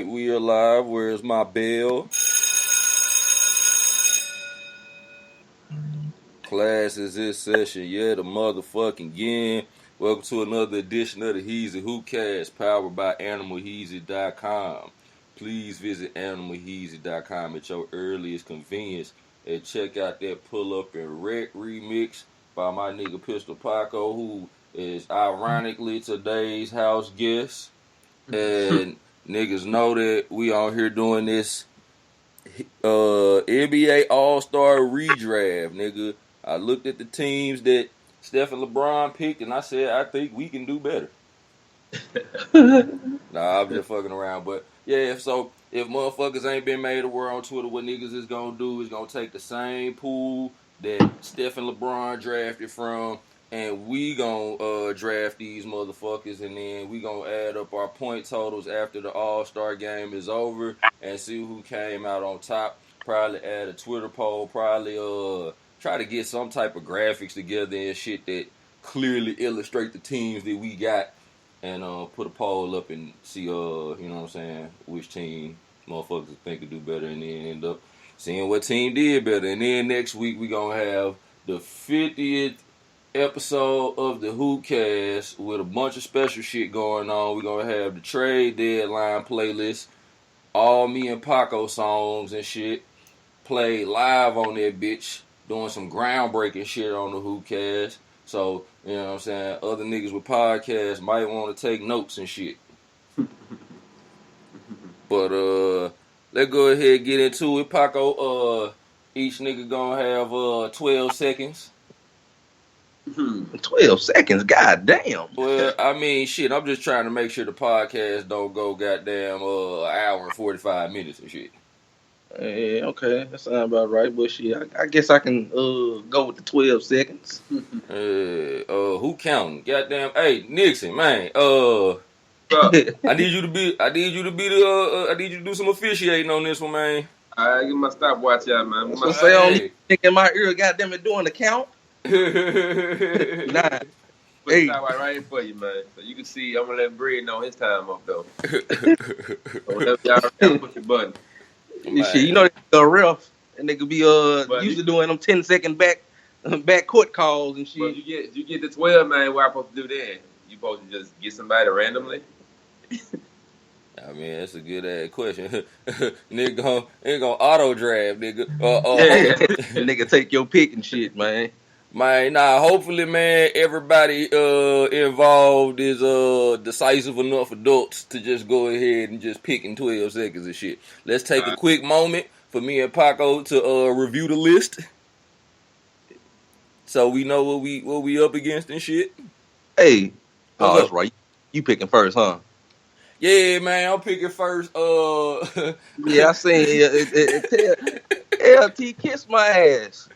right, we are live. Where's my bell? Class is this session. Yeah, the motherfucking again. Welcome to another edition of the HEEZY Hoopcast, powered by AnimalHeezy.com. Please visit AnimalHeezy.com at your earliest convenience and check out that Pull Up and Wreck remix by my nigga Pistol Paco, who is ironically today's house guest. And niggas know that we on here doing this NBA All-Star redraft, nigga. I looked at the teams that Steph and LeBron picked, and I said, I think we can do better. Nah, I'm just fucking around. But, yeah, so if motherfuckers ain't been made aware on Twitter, what niggas is going to do is going to take the same pool that Steph and LeBron drafted from, and we gonna draft these motherfuckers, and then we gonna add up our point totals after the All-Star game is over and see who came out on top. Probably add a Twitter poll, probably try to get some type of graphics together and shit that clearly illustrate the teams that we got, and put a poll up and see, you know what I'm saying, which team motherfuckers think could do better, and then end up seeing what team did better. And then next week we gonna have the 50th episode of the Hoopcast with a bunch of special shit going on. We're gonna have the trade deadline playlist, all me and Paco songs and shit, played live on that bitch, doing some groundbreaking shit on the Hoopcast. So, you know what I'm saying, other niggas with podcasts might want to take notes and shit. But let's go ahead and get into it. Paco, each nigga gonna have 12 seconds. 12 seconds, goddamn. Well, I mean, shit, I'm just trying to make sure the podcast don't go goddamn an hour and 45 minutes and shit. Yeah, okay, that sounds about right, but shit, I guess I can go with the 12 seconds. Who counting? Goddamn, hey, Nixon, man, I need you to do some officiating on this one, man. I get my stopwatch out, man. So say only in my ear, goddamn it, doing the count. 9, Put 8. Right here for you, man. So you can see I'm gonna let Brad know his time up though. So whenever y'all push the button. Shit, you know the ref and they could be usually doing them 10-second back court calls and shit. But you get the 12, man. What I supposed to do then? You supposed to just get somebody randomly? I mean, that's a good ass question. Nigga gonna auto draft, nigga. Nigga take your pick and shit, man. Man, hopefully, man, everybody involved is decisive enough adults to just go ahead and just pick in 12 seconds and shit. Let's take a quick moment for me and Paco to review the list, so we know what we up against and shit. Hey, that's right. You picking first, huh? Yeah, man, I'm picking first. Yeah, I seen LT kiss my ass.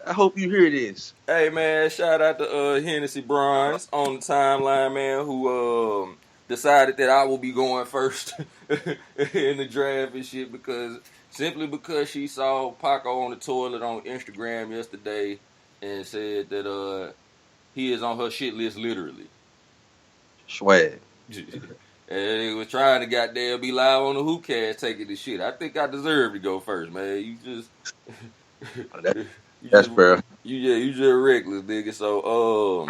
I hope you hear this. Hey, man, shout out to Hennessy Bronze on the timeline, man, who decided that I will be going first in the draft and shit simply because she saw Paco on the toilet on Instagram yesterday and said that he is on her shit list literally. Swag. And he was trying to goddamn be live on the Hoopcast taking the shit. I think I deserve to go first, man. You just... That's fair. You just reckless, nigga. So,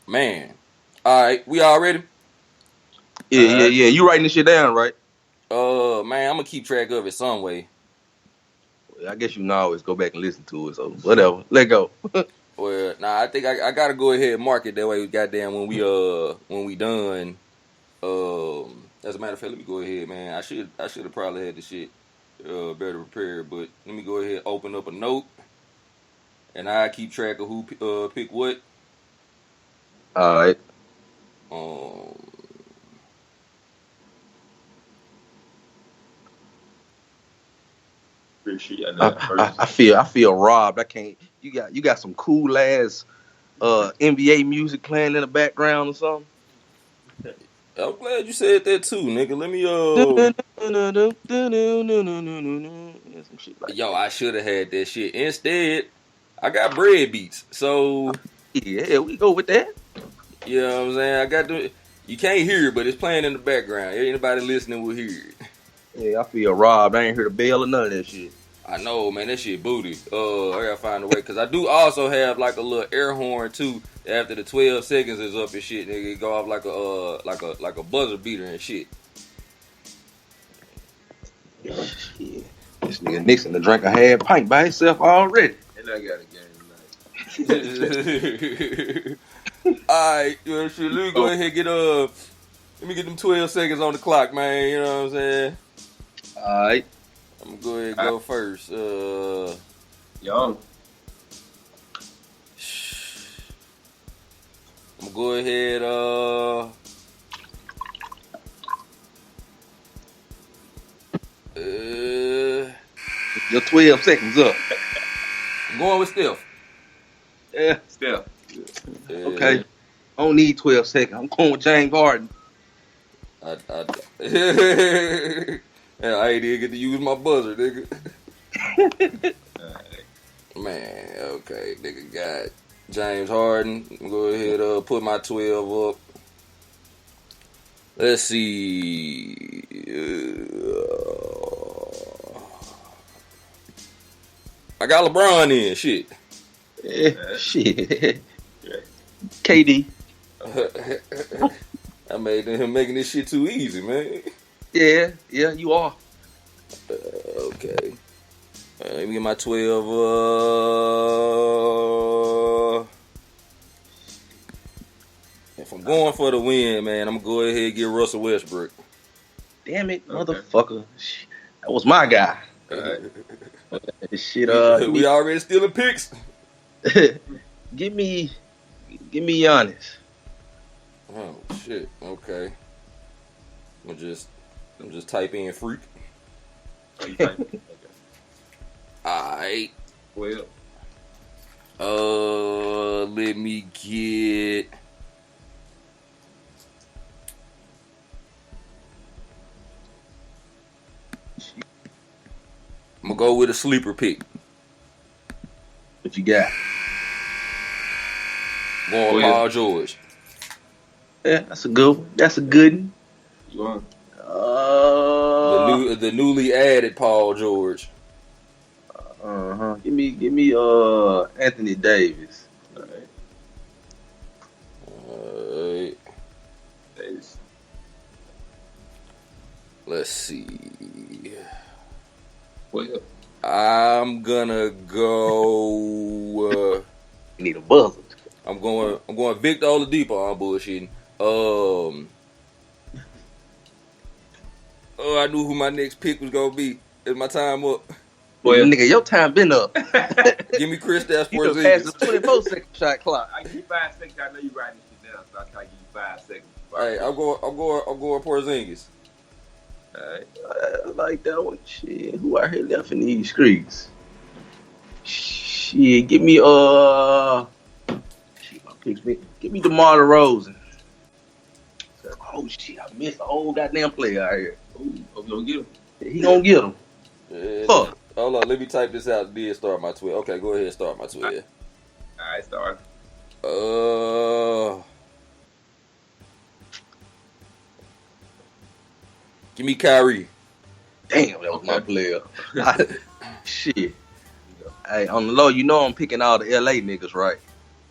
man. All right, we all ready? Yeah. You writing this shit down, right? Man, I'm gonna keep track of it some way. I guess you can always go back and listen to it. So whatever, let go. Well, I think I gotta go ahead and mark it that way. Goddamn, when we done. As a matter of fact, let me go ahead, man. I should have probably had the shit better prepared, but let me go ahead and open up a note. And I keep track of who pick what. All right. I feel robbed. I can't. You got some cool ass NBA music playing in the background or something. I'm glad you said that too, nigga. Let me some shit like Yo, I should have had that shit. Instead, I got bread beats. So yeah, we go with that. You know what I'm saying? You can't hear it, but it's playing in the background. Anybody listening will hear it. Yeah, I feel robbed. I ain't heard a bell or none of that shit. I know, man, that shit booty. I gotta find a way, cause I do also have like a little air horn too. After the 12 seconds is up and shit, nigga, it go off like a buzzer beater and shit. Shit. This nigga Nixon to drink a half pint by himself already. And I got a game tonight. Alright, shit, let me go ahead and let me get them 12 seconds on the clock, man. You know what I'm saying? Alright. I'm gonna go ahead and go first. Young. I'm gonna go ahead. Your 12 seconds up. I'm going with Steph. Yeah. Steph. Okay. I don't need 12 seconds. I'm going with James Harden. Yeah, I ain't even get to use my buzzer, nigga. Man, okay, nigga got James Harden. Go ahead, put my 12 up. Let's see. I got LeBron in. Shit. Shit. KD. I made him making this shit too easy, man. Yeah, you are. Okay. Let me get my 12. If I'm going for the win, man, I'm going to go ahead and get Russell Westbrook. Damn it, motherfucker. That was my guy. Shit, we already stealing picks. Give me Giannis. Oh shit. Okay. I'm just type in freak. Alright. Well. Let me get. I'm gonna go with a sleeper pick. What you got? Going with Paul George. Yeah, that's a good one. That's a good one. You want? The newly added Paul George. Give me Anthony Davis. Alright. Let's see. Well. I'm gonna go. You need a buzzer. I'm going Victor Oladipo. I'm bullshitting. I knew who my next pick was gonna be. Is my time up? Well, nigga, your time been up. Give me Kristaps You done passed Porzingis. the 24-second shot clock. I give you 5 seconds. I know you writing this shit down, so I try to give you 5 seconds. Hey, I'm going Porzingis. Alright. I like that one. Shit, who out here left in these streets? Shit, give me my picks. Give me DeMar DeRozan. Oh shit, I missed a whole goddamn player out here. Ooh, hope you don't get him. He gonna get him. Fuck. Hold on, let me type this out. Then start my 12. Okay, go ahead and start my 12. Alright, start. Give me Kyrie. Damn, that was my player. Shit. Hey, on the low, you know I'm picking all the LA niggas, right?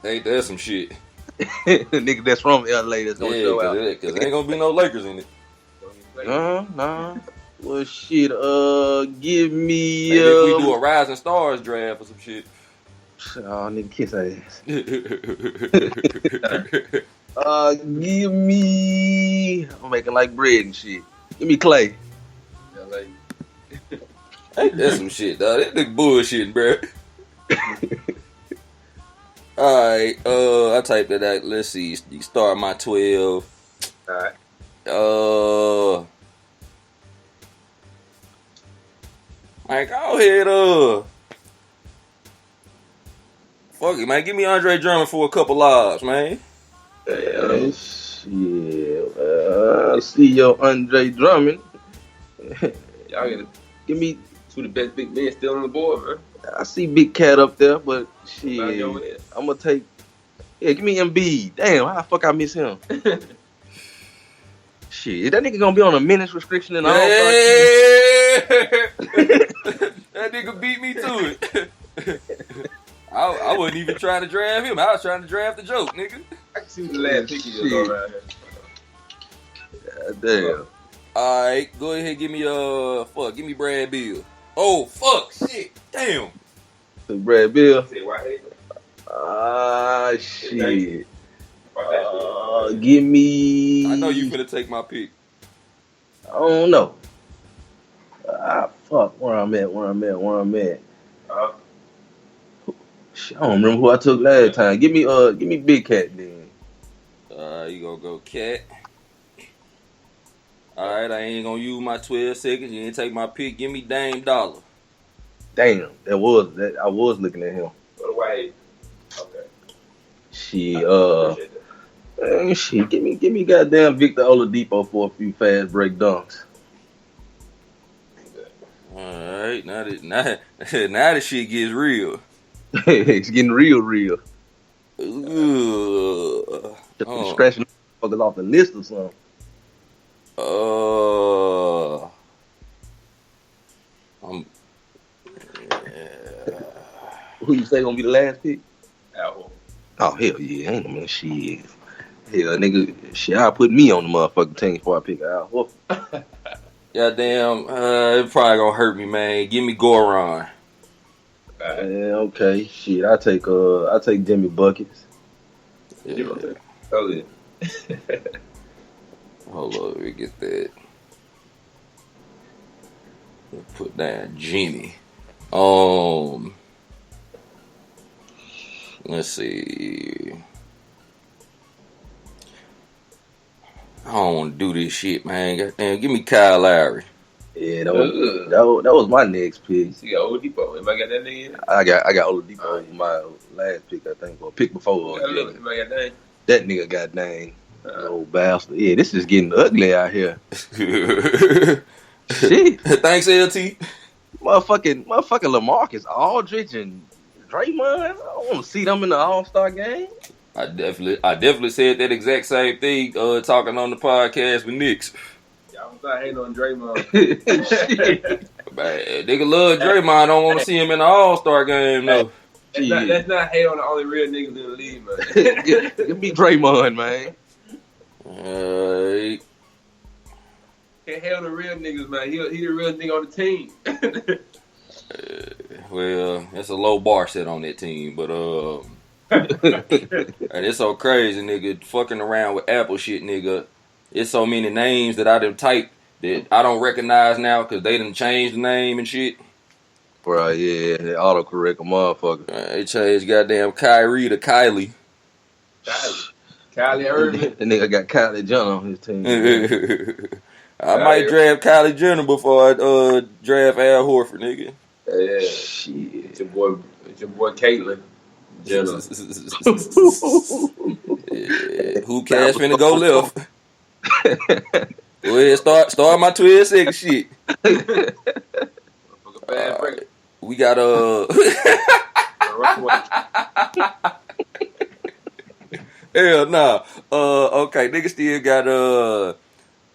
Ain't that some shit? Niggas that's from LA that's gonna show out. Cause there ain't gonna be no Lakers in it. Nah. Well, shit. Give me. Maybe if we do a Rising Stars draft or some shit. Oh, nigga, kiss ass. Give me. I'm making like bread and shit. Give me Clay. Ain't that some shit, dog? That nigga bullshitting, bro. Alright, I typed that out. Let's see. You start my 12. Alright. Man, go ahead, fuck it, man. Give me Andre Drummond for a couple lobs, man. Shit. I see your Andre Drummond. Y'all gotta Give me. two of the best big men still on the board, man. I see Big Cat up there, but shit. There. I'm gonna take. Yeah, give me Embiid. Damn, how the fuck I miss him? Shit, is that nigga gonna be on a minutes restriction and all? Hey! That nigga beat me to it. I wasn't even trying to draft him. I was trying to draft the joke, nigga. I can see the last pick is around here. God damn. All right, go ahead. Give me Brad Beal. Oh fuck, shit, damn. Brad Bill. Say Whitehead. Shit. Give me. I know you finna take my pick. I don't know. Fuck. Where I'm at. Shit, I don't remember who I took last time. Give me Big Cat then. You gonna go Cat. All right, I ain't gonna use my 12 seconds. You ain't take my pick. Give me Dame Dollar. Damn, I was looking at him. Whitehead. Okay. Shit, give me goddamn Victor Oladipo for a few fast break dunks. All right, now the shit gets real. It's getting real. Ugh. Scratching motherfuckers off the list or something. Who you say gonna be the last pick? Al. Oh hell yeah, ain't no man shit. Hell nigga, shit, I'll put me on the motherfucking team before I pick Al Horford. Goddamn, it probably gonna hurt me, man. Give me Goran. Okay, shit, I take Jimmy Buckets. Yeah. Oh yeah. Hold on, let me get that. Put down Jimmy. Let's see. I don't want to do this shit, man. Goddamn, give me Kyle Lowry. Yeah, that was my next pick. You got Oladipo. Am I got that nigga? I got Oladipo over my last pick, I think, or pick before. Am I got that? That nigga got dang. Old bastard. Yeah, this is getting ugly out here. Shit. Thanks, LT. Motherfucking LaMarcus Aldridge and Draymond. I don't want to see them in the All-Star game. I definitely said that exact same thing talking on the podcast with Knicks. Y'all was not hating on Draymond. Man, nigga love Draymond. I don't want to see him in the All-Star game, though. That's not hate on the only real niggas in the league, man. Give me Draymond, man. Can't hate on the real niggas, man. He the real nigga on the team. Well, that's a low bar set on that team, but and it's so crazy, nigga, fucking around with Apple shit, nigga. It's so many names that I done typed that I don't recognize now because they done changed the name and shit. Bro, yeah, they autocorrect a motherfucker. They changed goddamn Kyrie to Kylie. Kylie Irving. The nigga got Kylie Jenner on his team. I might draft Kylie Jenner before I draft Al Horford, nigga. Yeah. Shit. It's your boy Caitlyn Jenner. Yeah. Who cash finna go left? Go ahead, start my 12 second shit. We got hell nah. Okay, nigga still got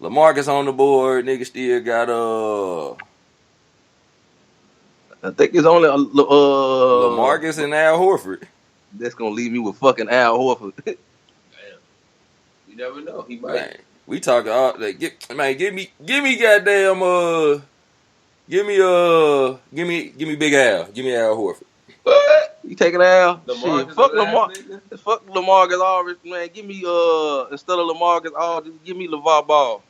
LaMarcus on the board. Nigga still got I think it's only LaMarcus and Al Horford. That's gonna leave me with fucking Al Horford. Damn. You never know. He might. Man, we talking like give me goddamn give me Big Al. Give me Al Horford. What? You taking Al? LaMarcus Shit, fuck LaMarcus. Fuck LaMarcus Aldridge, man. Give me instead of LaMarcus Aldridge, give me LeVar Ball.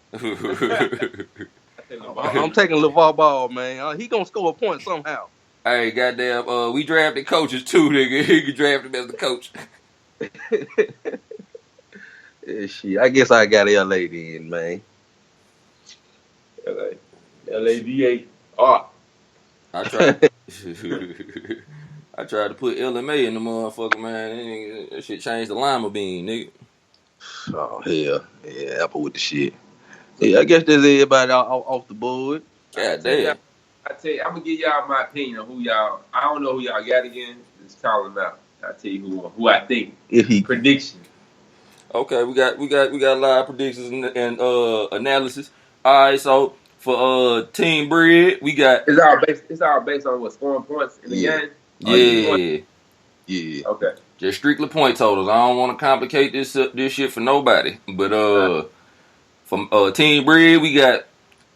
I'm taking LeVar Ball, man. He gonna score a point somehow. Hey, goddamn, we drafted coaches too, nigga. You can draft him as the coach. Yeah, shit. I guess I got LA then, man. LADA. I tried. I tried to put LMA in the motherfucker, man. That shit changed the lima bean, nigga. Oh hell, yeah, Apple with the shit. Yeah, I guess there's everybody off the board. God damn. I tell you, I'm gonna give y'all my opinion on who y'all. I don't know who y'all got again. Just call them out. I tell you who I think. Prediction. Okay, we got a lot of predictions and analysis. All right, so For Team Bread, we got It's all based on what scoring points in the game. Yeah. Okay. Just strictly point totals. I don't want to complicate this shit for nobody. But from Team Bread, we got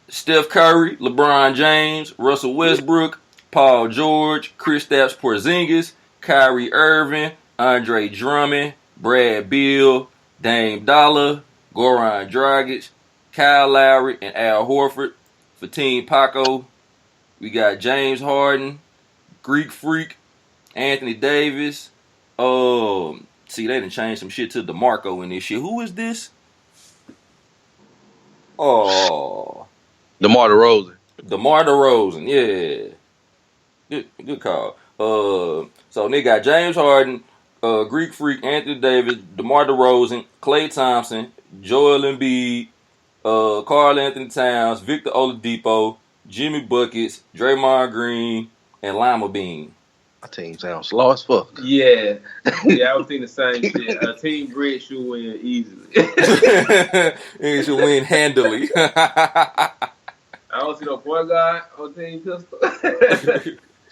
Steph Curry, LeBron James, Russell Westbrook, Paul George, Kristaps Porzingis, Kyrie Irving, Andre Drummond, Brad Beal, Dame Dollar, Goran Dragic, Kyle Lowry, and Al Horford. For Team Paco, we got James Harden, Greek Freak, Anthony Davis. See, they done changed some shit to DeMarco in this shit. Who is this? Oh, DeMar DeRozan. Yeah, good call. So they got James Harden, Greek Freak, Anthony Davis, DeMar DeRozan, Klay Thompson, Joel Embiid, Karl Anthony Towns, Victor Oladipo, Jimmy Buckets, Draymond Green, and Lima Bean. My team sounds slow as fuck. Yeah, I was thinking the same shit. Team Bread should win easily. It should win handily. I don't see no point guard on Team Pistol.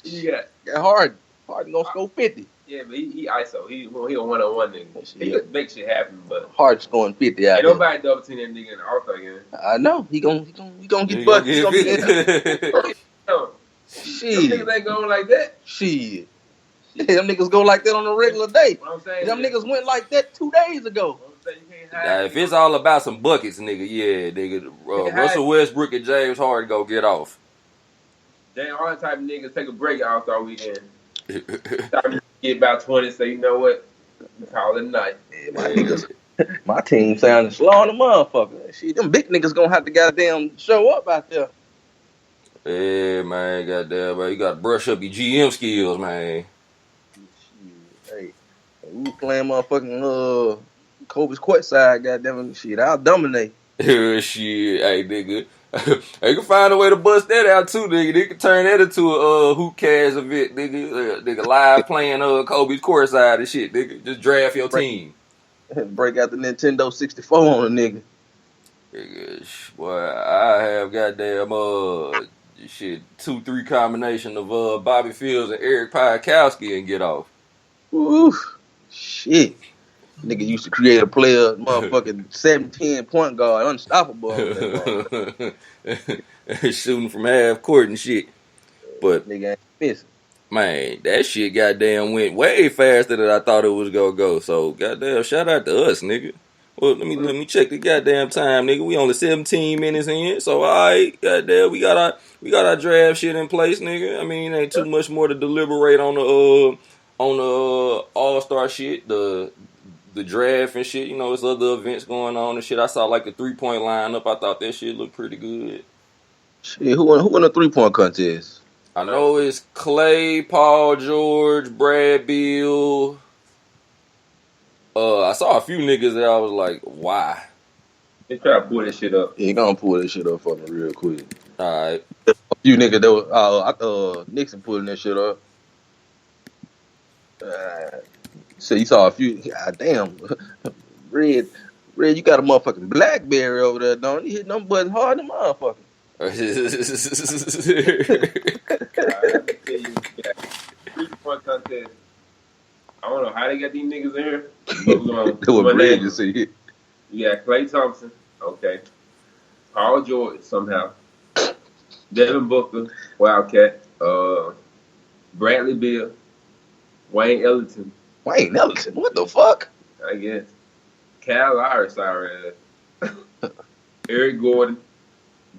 You got Harden gonna score 50. Yeah, but he ISO. He a one-on-one nigga. He could make shit happen, but Harden scoring 50 out ain't nobody double team that nigga in the All-Star game. I know. He gonna get fucked. He gonna get Shit. Them niggas ain't going like that. Shit. Them niggas go like that on a regular day. What I'm saying, them niggas went like that 2 days ago. If it's all about some buckets, nigga, Russell Westbrook and James Harden go get off. They all the type of niggas take a break All-Star weekend. Get about 20, say, you know what? Call it a night. Yeah, my team sounding slow on the motherfucker. Shit, them big niggas gonna have to goddamn show up out there. Yeah, man, goddamn, man. You gotta brush up your GM skills, man. Hey, we playing motherfucking Kobe's courtside, goddamn shit. I'll dominate. Shit, hey, nigga. They can find a way to bust that out too, nigga. They can turn that into a Who Cares event, nigga. Nigga live playing Kobe's courtside and shit, nigga. Just draft your team. Break out the Nintendo 64 on a nigga. Nigga, boy, I have goddamn 2-3 combination of Bobby Fields and Eric Piakowski and get off. Oof, shit. Nigga used to create a player, motherfucking 7-10 point guard, unstoppable. Shooting from half court and shit. But nigga ain't missing. Man, that shit goddamn went way faster than I thought it was gonna go. So goddamn, shout out to us, nigga. Well, let me check the goddamn time, nigga. We only 17 minutes in, so alright, goddamn, we got our draft shit in place, nigga. I mean, ain't too much more to deliberate on the All-Star shit, the draft and shit. You know, there's other events going on and shit. I saw like the 3-point lineup. I thought that shit looked pretty good. Shit, who won the 3-point contest? I know it's Clay, Paul George, Brad Beal. I saw a few niggas that I was like, why? They try to pull this shit up. Yeah, he gonna pull this shit up for me real quick. Alright. A few niggas that was Nixon pulling that shit up. So you saw a few. God damn, Red, you got a motherfucking BlackBerry over there, don't you? Hit them buttons hard, them motherfucker. I don't know how they got these niggas in here. But we're gonna see. You got Klay Thompson, okay. Paul George somehow. Devin Booker, Wildcat. Bradley Beal. Wayne Ellington. What the fuck? I guess. Kyle Lowry, sorry ass. Eric Gordon.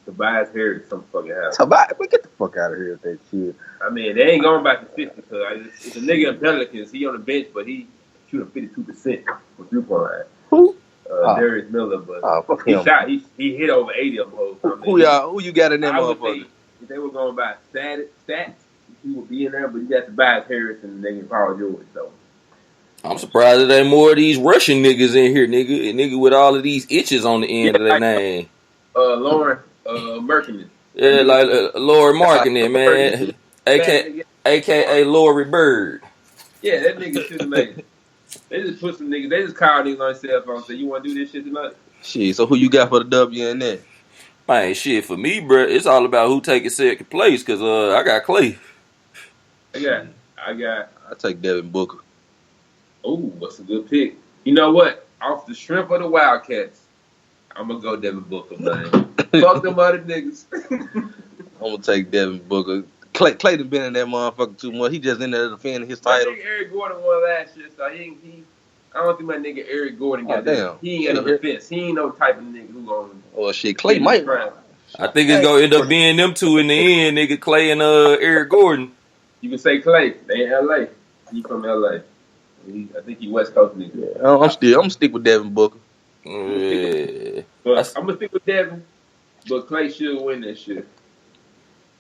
Tobias Harris, some fucking house. Tobias, get the fuck out of here with that shit. I mean, they ain't going back to 50 because it's a nigga in Pelicans. He on the bench, but he shooting 52% from 3-point line. Who? Darius Miller, but fuck he him. shot. He hit over 80 of them. Who you got in that motherfucker? If they were going by stats, he would be in there. But you got Tobias Harris and the nigga Paul George, though. I'm surprised there ain't more of these Russian niggas in here, nigga. A nigga with all of these itches on the end of their name. Lauren Merkinen. Yeah, like Lori Markkinen, man. AKA Lori Bird. Yeah, that nigga shit amazing. They just put some niggas, they just call niggas on their cell phone and say, you want to do this shit tonight? Shit, so who you got for the W in there? Man, shit, for me, bro, it's all about who taking second place, because I got Clay. I take Devin Booker. Oh, that's a good pick. You know what? Off the strength of the Wildcats, I'm gonna go Devin Booker, man. Fuck them other niggas. I'm gonna take Devin Booker. Clay done been in that motherfucker too much. He just in there defending his title. I think Eric Gordon won last year, so he I don't think my nigga Eric Gordon got that. Damn. He ain't got no defense. He ain't no type of nigga who gonna. Oh shit, Clay might. I think it's gonna end up being them two in the end, nigga. Clay and Eric Gordon. You can say Clay. They in LA. He from LA. I think he West Coast nigga. Yeah, I'm gonna stick with Devin Booker. Yeah. But I'm gonna stick with Devin. But Clay should win this shit.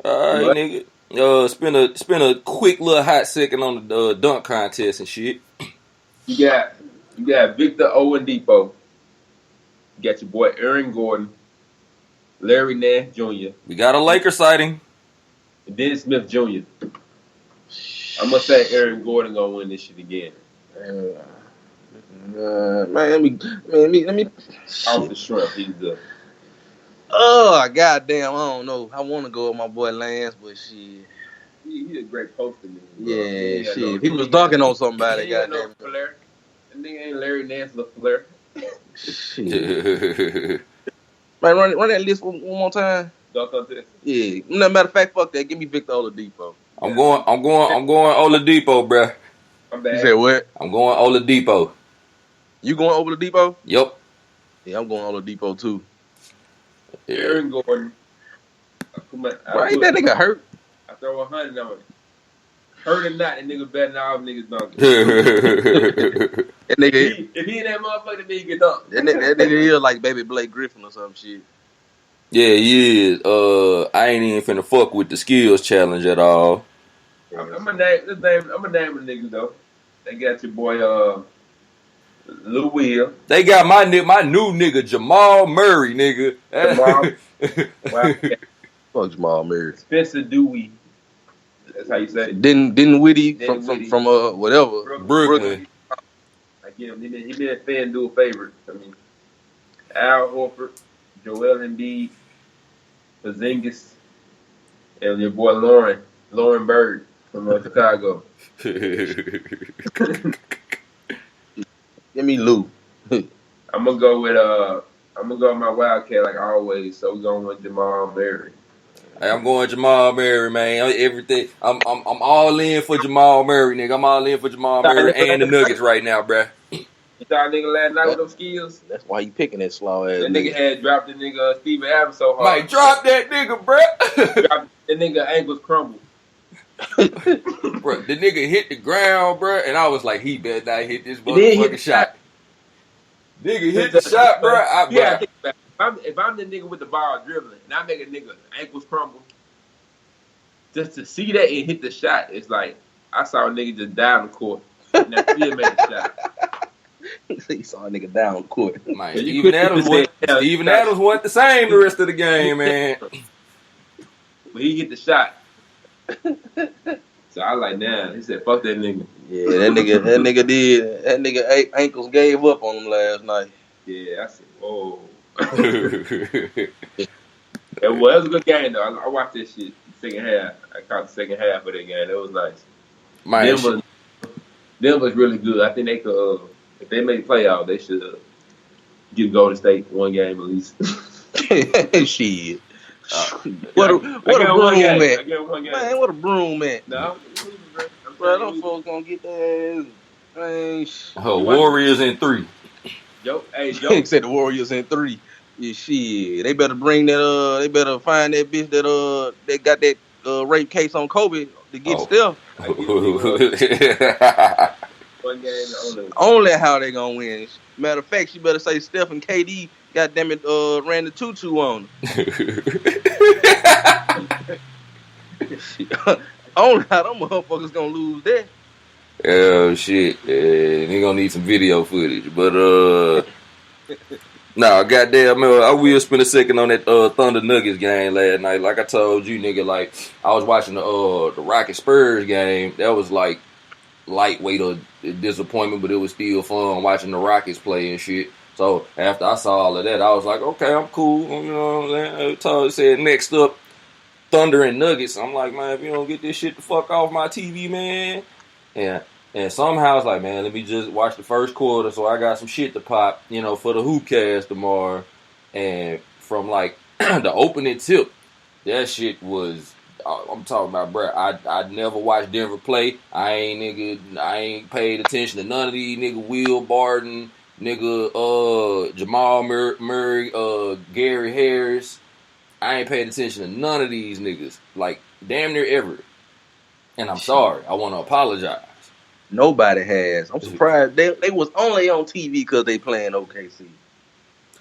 All right, nigga. Spend a quick little hot second on the dunk contest and shit. You got Victor Oladipo. You got your boy Aaron Gordon, Larry Nance Jr. We got a Laker sighting. And Dennis Smith Jr. I'm gonna say Aaron Gordon gonna win this shit again. Man, let me. Off the shrimp, he's good. Oh, goddamn! I don't know. I want to go with my boy Lance, but shit. He's a great poster nigga. Yeah, shit. He was dunking on somebody. Goddamn. No Flair. That nigga ain't Larry Nance LaFleur. Shit. Man, run that list one more time. Dunk contest. Yeah. No matter of fact, fuck that. Give me Victor Oladipo. I'm going Oladipo, bruh. I'm bad. You said what? I'm going Oladipo. You going Oladipo? Yep. Yeah, I'm going Oladipo too. Aaron Gordon. Ain't that nigga hurt? I throw 100 on it. Hurt or not, that nigga better than all niggas dunking. That nigga, if he in that motherfucker, then he get dunked. That nigga is like baby Blake Griffin or some shit. Yeah, he is. I ain't even finna fuck with the skills challenge at all. I'm gonna name the niggas though. They got your boy Lil Will. They got my new nigga Jamal Murray, nigga. Wow. Fuck Jamal Murray. Spencer Dewey. That's how you say it. Didn't Whitty from whatever Brooklyn. Like him, he been a FanDuel favorite. I mean, Al Horford, Joel Embiid, Porzingis, and your boy Lauren Bird from Chicago. Give me Lou. I'm gonna go with my Wildcat like always. So we're going with Jamal Murray. Hey, I'm going Jamal Murray, man. Everything. I'm all in for Jamal Murray, nigga. I'm all in for Jamal Murray and the Nuggets right now, bruh. You saw a nigga last night with those skills? That's why you picking that slow ass. That nigga had dropped the nigga Steven Adams so hard. Mike, drop that nigga, bruh. That nigga ankles crumbled. Bruh, the nigga hit the ground, bruh, and I was like, he better not hit this motherfucking shot. Nigga hit the shot, bruh. Yeah, if I'm the nigga with the ball dribbling and I make a nigga ankles crumble, just to see that and hit the shot, it's like I saw a nigga just down the court and I still made the shot. He saw a nigga down the court. Man, Steven Adams wasn't the same the rest of the game, man. But he hit the shot. So I was like, nah. He said, fuck that nigga. Yeah, that nigga did. That nigga ankles gave up on him last night. Yeah, I said, whoa. It was a good game though. I watched this shit second half. I caught the second half of that game. It was nice. Denver's really good. I think they could, if they make the playoff, they should give Golden State one game at least. Shit. What a broom at? Man, what a broom at? No. Bro, them folks gonna get their ass. Warriors in 3. Joe. He said the Warriors in 3. Yeah, shit. They better bring that. They better find that bitch that they got that rape case on Kobe to get Steph. One game only how they gonna win. Matter of fact, you better say Steph and KD. Goddamn it, ran the 2-2 on them. Only how them motherfuckers gonna lose that. Oh shit! They gonna need some video footage, but nah, goddamn, I will spend a second on that Thunder Nuggets game last night. Like I told you, nigga, like I was watching the Rocket Spurs game. That was like lightweight of disappointment, but it was still fun watching the Rockets play and shit. So after I saw all of that, I was like, okay, I'm cool. You know what I'm saying? It said next up, Thunder and Nuggets. I'm like, man, if you don't get this shit the fuck off my TV, man. And somehow it's like, man, let me just watch the first quarter so I got some shit to pop, for the Hoopcast tomorrow. And from like the opening tip, that shit was, I'm talking about, bro. I never watched Denver play. I ain't paid attention to none of these nigga Will Barton, Jamal Murray, Gary Harris. I ain't paid attention to none of these niggas, like damn near ever. And I'm sorry. I want to apologize. Nobody has. I'm surprised they was only on TV because they playing OKC.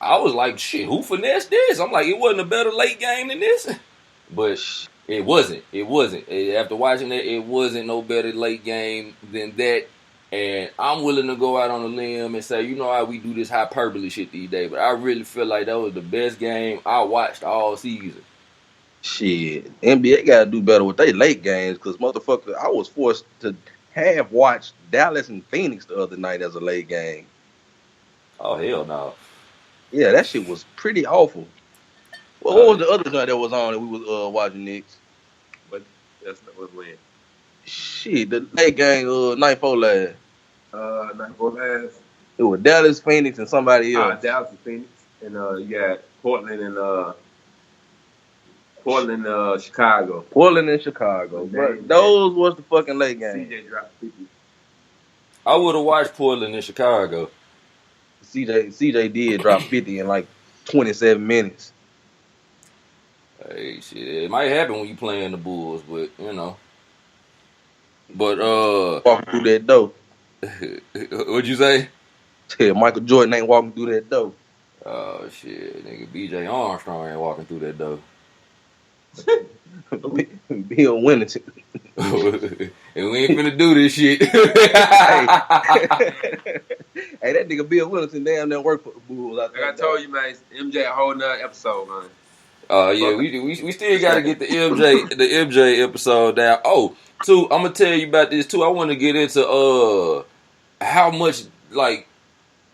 I was like, shit, who finessed this? I'm like, it wasn't a better late game than this. But it wasn't. After watching that, it wasn't no better late game than that. And I'm willing to go out on a limb and say, you know how we do this hyperbole shit these days, but I really feel like that was the best game I watched all season. Shit, NBA got to do better with their late games because, motherfucker, I was forced to have watched Dallas and Phoenix the other night as a late game. Oh, hell no. Yeah, that shit was pretty awful. Well, what was the other joint that was on that we was watching next? But that's not what win. Shit, the late game, night four last. Night four last. It was Dallas, Phoenix, and somebody else. Dallas and Phoenix, and you got Portland and Chicago. Portland and Chicago. But those was the fucking late game. CJ dropped 50. I would have watched Portland and Chicago. CJ did drop 50 in like 27 minutes. Hey, shit, it might happen when you playing the Bulls, but But walking through that door. What'd you say? Yeah, Michael Jordan ain't walking through that door. Oh shit, nigga, BJ Armstrong ain't walking through that door. Bill Winnington. And we ain't finna do this shit. Hey, that nigga Bill Winnington damn near work for the Bulls. Like I told you, man, MJ a whole nother episode, man. Yeah, we still gotta get the MJ episode down. Oh, too, I'm gonna tell you about this too. I want to get into how much like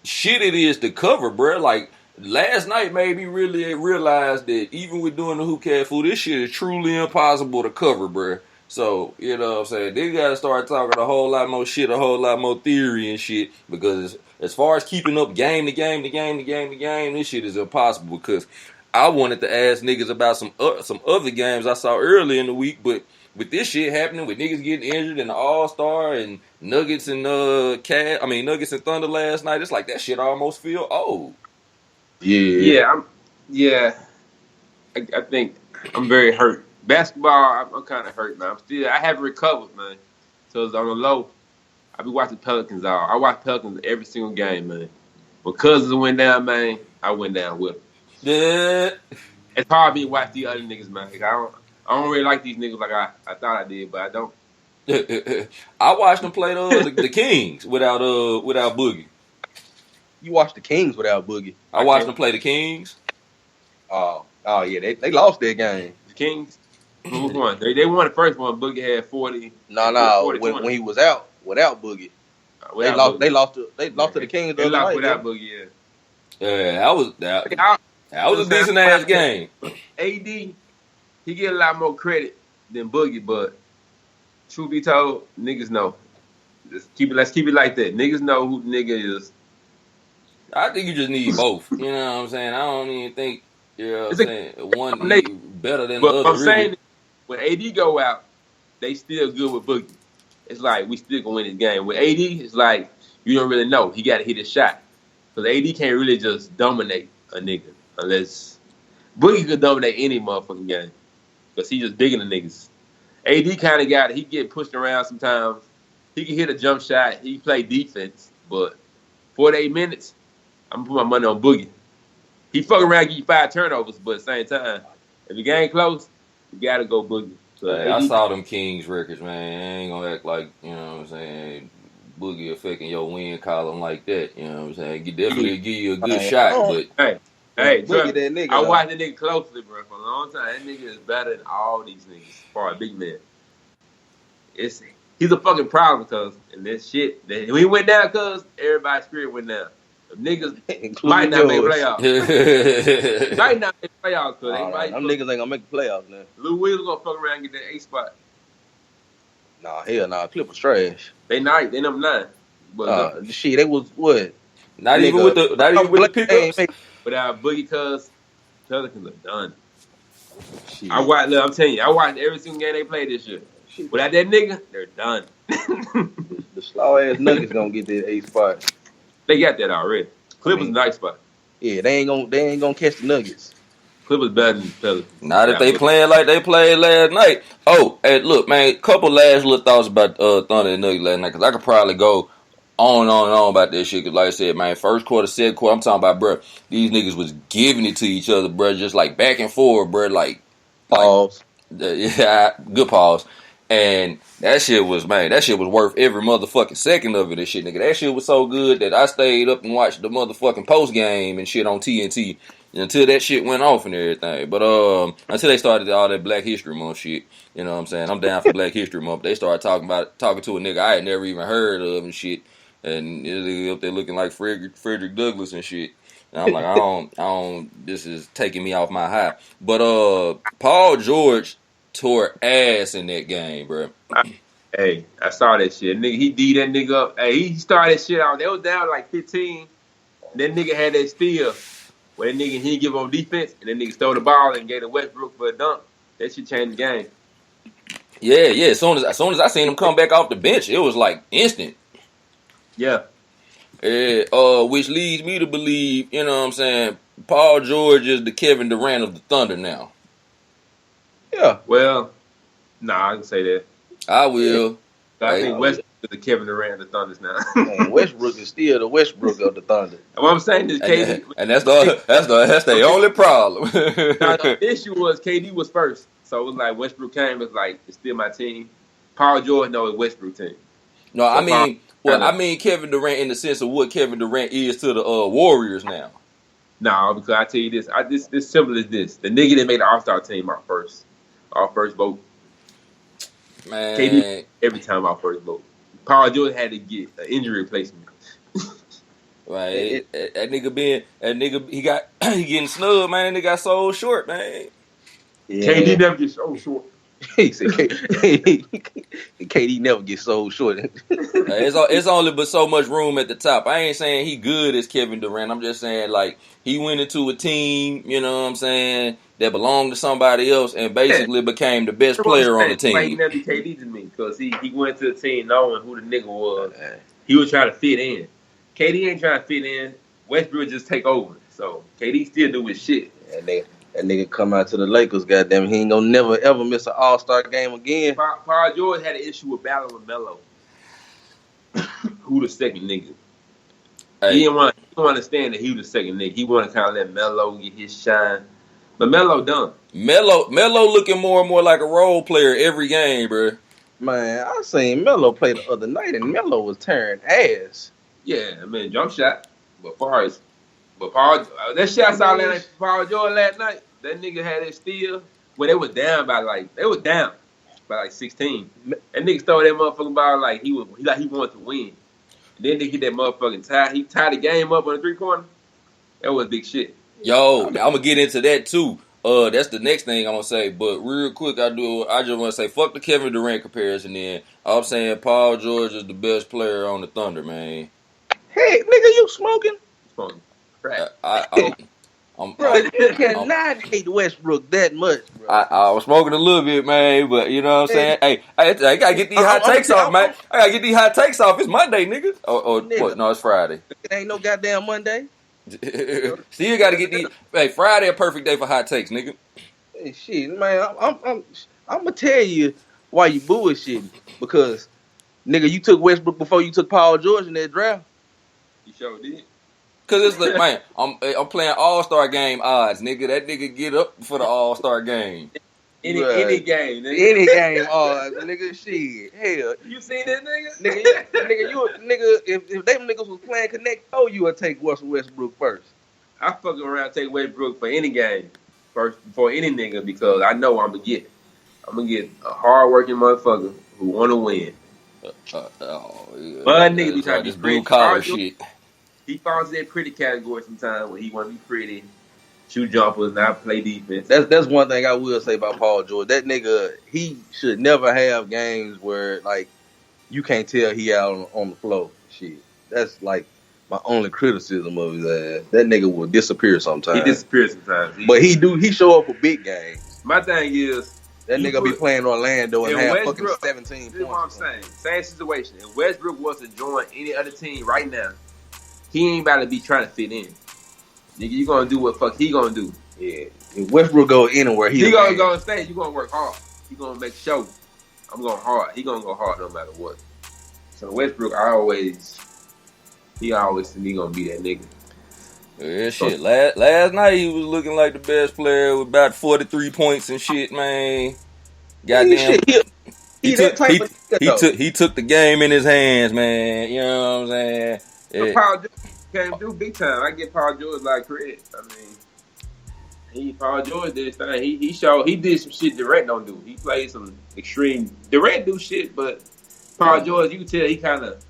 shit it is to cover, bro. Like last night made me really realize that even with doing the Hoopcast food, this shit is truly impossible to cover, bro. So, you know what I'm saying? They gotta start talking a whole lot more shit, a whole lot more theory and shit. Because as far as keeping up game to game, this shit is impossible. Because I wanted to ask niggas about some other games I saw early in the week, but with this shit happening, with niggas getting injured in the All-Star and Nuggets and Nuggets and Thunder last night, it's like that shit almost feel old. Yeah. I think I'm very hurt. Basketball, I'm kind of hurt, man. I haven't recovered, man. So it's on the low. I be watching Pelicans all. I watch Pelicans every single game, man. When Cousins went down, man, I went down with them. Yeah. It's hard for me to watch these other niggas, man. Like, I don't really like these niggas like I thought I did, but I don't. I watched them play the Kings without Boogie. You watched the Kings without Boogie. I watched them play the Kings. Oh yeah, they lost their game. The Kings? Who won? They won the first one. Boogie had 40. No. When he was out without Boogie, they lost to the Kings. They lost without Boogie. Yeah, that was a decent ass game. AD, he get a lot more credit than Boogie, but truth be told, niggas know. Let's keep it like that. Niggas know who the nigga is. I think you just need both. You know what I'm saying? I don't even think one better than the other. But I'm saying when AD go out, they still good with Boogie. It's like we still gonna win this game. With AD, it's like you don't really know. He got to hit his shot. Because AD can't really just dominate a nigga unless Boogie could dominate any motherfucking game. Because he just bigger than niggas. AD kind of got it. He get pushed around sometimes. He can hit a jump shot. He play defense. But 48 minutes, I'm going to put my money on Boogie. He fuck around and give you 5 turnovers, but at the same time, if the game close, you got to go Boogie. So hey, I saw them Kings records, man. I ain't going to act like, you know what I'm saying, Boogie affecting your win column like that. You know what I'm saying? He definitely give you a good shot, but... Hey, Boogie, that nigga, I watched that nigga closely, bro, for a long time. That nigga is better than all these niggas for a big man. He's a fucking problem, cuz. And this shit, when he went down, cuz, everybody's spirit went down. Niggas Including might not make yours. playoffs. Might not make playoffs, cause they All right, might. them niggas ain't gonna make the playoffs now. Lou Williams gonna fuck around and get that 8 spot. Nah, hell nah. Clippers trash. They number 9. But Shit, they was what? not even Nigga, with the pickups. without Boogie Cuz, Pelicans are done. Shit. I'm telling you, I watched every single game they played this year. Shit. Without that nigga, they're done. The slow ass Nuggets gonna get that 8 spot. They got that already. Clippers nice spot. Yeah, they ain't gonna catch the Nuggets. Clippers better than Pelicans. Not if they playing like they played last night. Oh, hey, look, man, couple last little thoughts about Thunder and Nuggets last night, because I could probably go on and on and on about this shit, because like I said, man, first quarter, second quarter, I'm talking about, bro, these niggas was giving it to each other, bro, just like back and forth, bro, like Pause. yeah, good pause. And that shit was worth every motherfucking second of it and shit, nigga. That shit was so good that I stayed up and watched the motherfucking post game and shit on TNT until that shit went off and everything. But until they started all that Black History Month shit, you know what I'm saying? I'm down for Black History Month. They started talking to a nigga I had never even heard of and shit, and they up there looking like Frederick Douglass and shit. And I'm like, I don't. This is taking me off my high. But Paul George tore ass in that game, bro. Hey, I saw that shit. Nigga, he D that nigga up. Hey, he started that shit out. They was down like 15. That nigga had that steal where that nigga he didn't give on defense, and that nigga stole the ball and gave to Westbrook for a dunk. That shit changed the game. Yeah. As soon as I seen him come back off the bench, it was like instant. Yeah. Which leads me to believe, you know what I'm saying, Paul George is the Kevin Durant of the Thunder now. Yeah. Well, nah, I can say that. I will. I think Westbrook is the Kevin Durant of the Thunders now. Man, Westbrook is still the Westbrook of the Thunder. What I'm saying is KD, and that's the only problem. the issue was KD was first, so it was like Westbrook came. It's like it's still my team. Paul George, no, it's Westbrook team. No, I mean Kevin Durant in the sense of what Kevin Durant is to the Warriors now. No, because I tell you this simple as this: the nigga that made the All-Star team our first vote. Man, KD every time our first vote. Paul George had to get an injury replacement. Right, that nigga he getting snubbed, man. That nigga got so short, man. Yeah. KD never gets so short. He said KD never gets so short. It's only but so much room at the top. I ain't saying he good as Kevin Durant. I'm just saying like he went into a team, you know what I'm saying, that belonged to somebody else and basically became the best player on the team. He never be KD to me because he went to the team knowing who the nigga was. He was trying to fit in. KD ain't trying to fit in. Westbrook just take over. So KD still do his shit. That nigga come out to the Lakers, goddamn, he ain't gonna never ever miss an All-Star game again. Paul George had an issue with battling with Melo. Who the second nigga? Hey. He didn't want to understand that he was the second nigga. He wanted to kind of let Melo get his shine. But Melo done. Melo looking more and more like a role player every game, bro. Man, I seen Melo play the other night, and Melo was tearing ass. Yeah, I mean, jump shot. But Paul, that shot I saw last Paul George last night, that nigga had that steal when they was down by like 16. That nigga stole that motherfucking ball like he wanted to win. And then they get that motherfucking tie. He tied the game up on the 3-pointer. That was big shit. Yo, I'm gonna get into that too. That's the next thing I'm gonna say. But real quick, I just want to say, fuck the Kevin Durant comparison. Then I'm saying Paul George is the best player on the Thunder, man. Hey, nigga, you smoking? Smoking crack. Bro, you cannot hate Westbrook that much, bro. I was smoking a little bit, man, but you know what I'm saying? Hey, I gotta get these hot takes off, man. I gotta get these hot takes off. It's Monday, nigga. Nigga. What? No, it's Friday. It ain't no goddamn Monday. Still gotta get these. Hey, Friday a perfect day for hot takes, nigga. Hey, shit, man, I'm gonna tell you why you bullshitting. Because, nigga, you took Westbrook before you took Paul George in that draft. You sure did. Cause it's like, man, I'm playing All-Star game odds, nigga. That nigga get up for the All-Star game. Any game, nigga. Any game odds, nigga. Shit, hell. You seen that nigga? Nigga, if them niggas was playing Connect, you would take Russell Westbrook first. I fucking around take Westbrook for any game first before any nigga because I know I'm gonna get a hard-working motherfucker who want to win. Yeah. But nigga be trying to be blue collar shit. he falls in that pretty category sometimes when he want to be pretty, shoot jumpers, not play defense. That's one thing I will say about Paul George. That nigga, he should never have games where like you can't tell he out on the floor. Shit, that's like my only criticism of his ass. That nigga will disappear sometimes. He disappears sometimes. But he show up for big games. My thing is that nigga be playing Orlando and have fucking 17 points. This points. is what I'm saying. Same situation. If Westbrook was to join any other team right now, he ain't about to be trying to fit in. Nigga, you gonna do what fuck he gonna do. Yeah. If Westbrook go anywhere, he gonna go and stay. You gonna work hard. He gonna make sure. I'm going hard. He gonna go hard no matter what. So Westbrook, he always to me gonna be that nigga. Yeah, shit. Last night he was looking like the best player with about 43 points and shit, man. Goddamn. He took the game in his hands, man. You know what I'm saying? Yeah. Paul George came through big time. I give Paul George like credit. I mean, Paul George did his thing. He did some shit Durant don't do. He played some extreme. Durant do shit, but Paul George, you can tell he kind of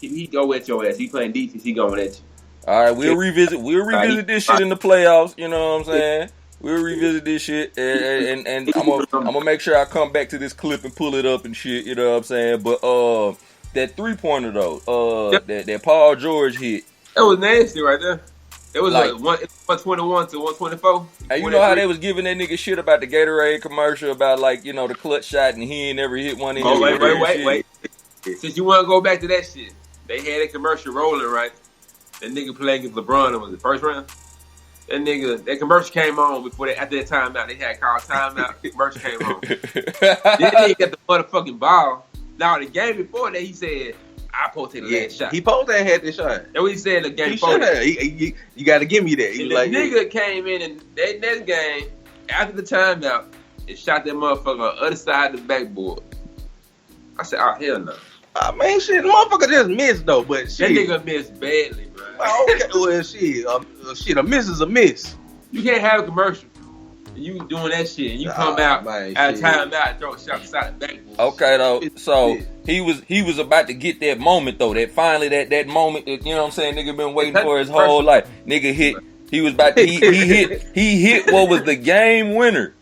he go at your ass. He playing defense. He going at you. All right, we'll revisit this shit in the playoffs. You know what I'm saying? We'll revisit this shit, and I'm gonna make sure I come back to this clip and pull it up and shit. You know what I'm saying? But that 3-pointer though, that Paul George hit, that was nasty right there. It was like 121 to 124. And you know how they was giving that nigga shit about the Gatorade commercial about like, you know, the clutch shot and he ain't never hit one in his career. Wait. Since you want to go back to that shit, they had a commercial rolling, right? That nigga playing against LeBron was the first round. That commercial came on before after that timeout. They had called timeout. The commercial came on. Then he got the motherfucking ball. Now the game before that, he said, "I posted the last shot." He posted and had this shot. That's what he said in the game before. You got to give me that. He like, nigga came in and that next game after the timeout and shot that motherfucker on the other side of the backboard. I said, "Oh hell no." I mean, shit, the motherfucker just missed though, but shit. That nigga missed badly, bro. Okay, well, shit, a miss is a miss. You can't have a commercial. You doing that shit and you come out at a timeout and throw a shot beside the backboard. Okay, though. So he was about to get that moment though. That finally that moment. You know what I'm saying? Nigga been waiting for his whole life. Nigga hit. He was about to. He hit what was the game winner.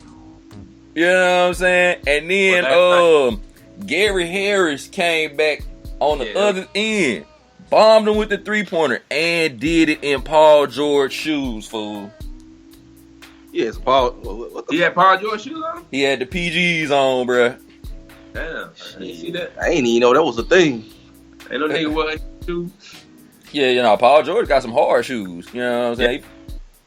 You know what I'm saying? And then Gary Harris came back on the other end, bombed him with the 3-pointer, and did it in Paul George shoes, fool. Yes, Paul. He had Paul George shoes on? He had the PGs on, bruh. Damn, I didn't see that. I ain't even know that was a thing. Ain't no nigga wearing shoes. Yeah, you know, Paul George got some hard shoes. You know what I'm saying?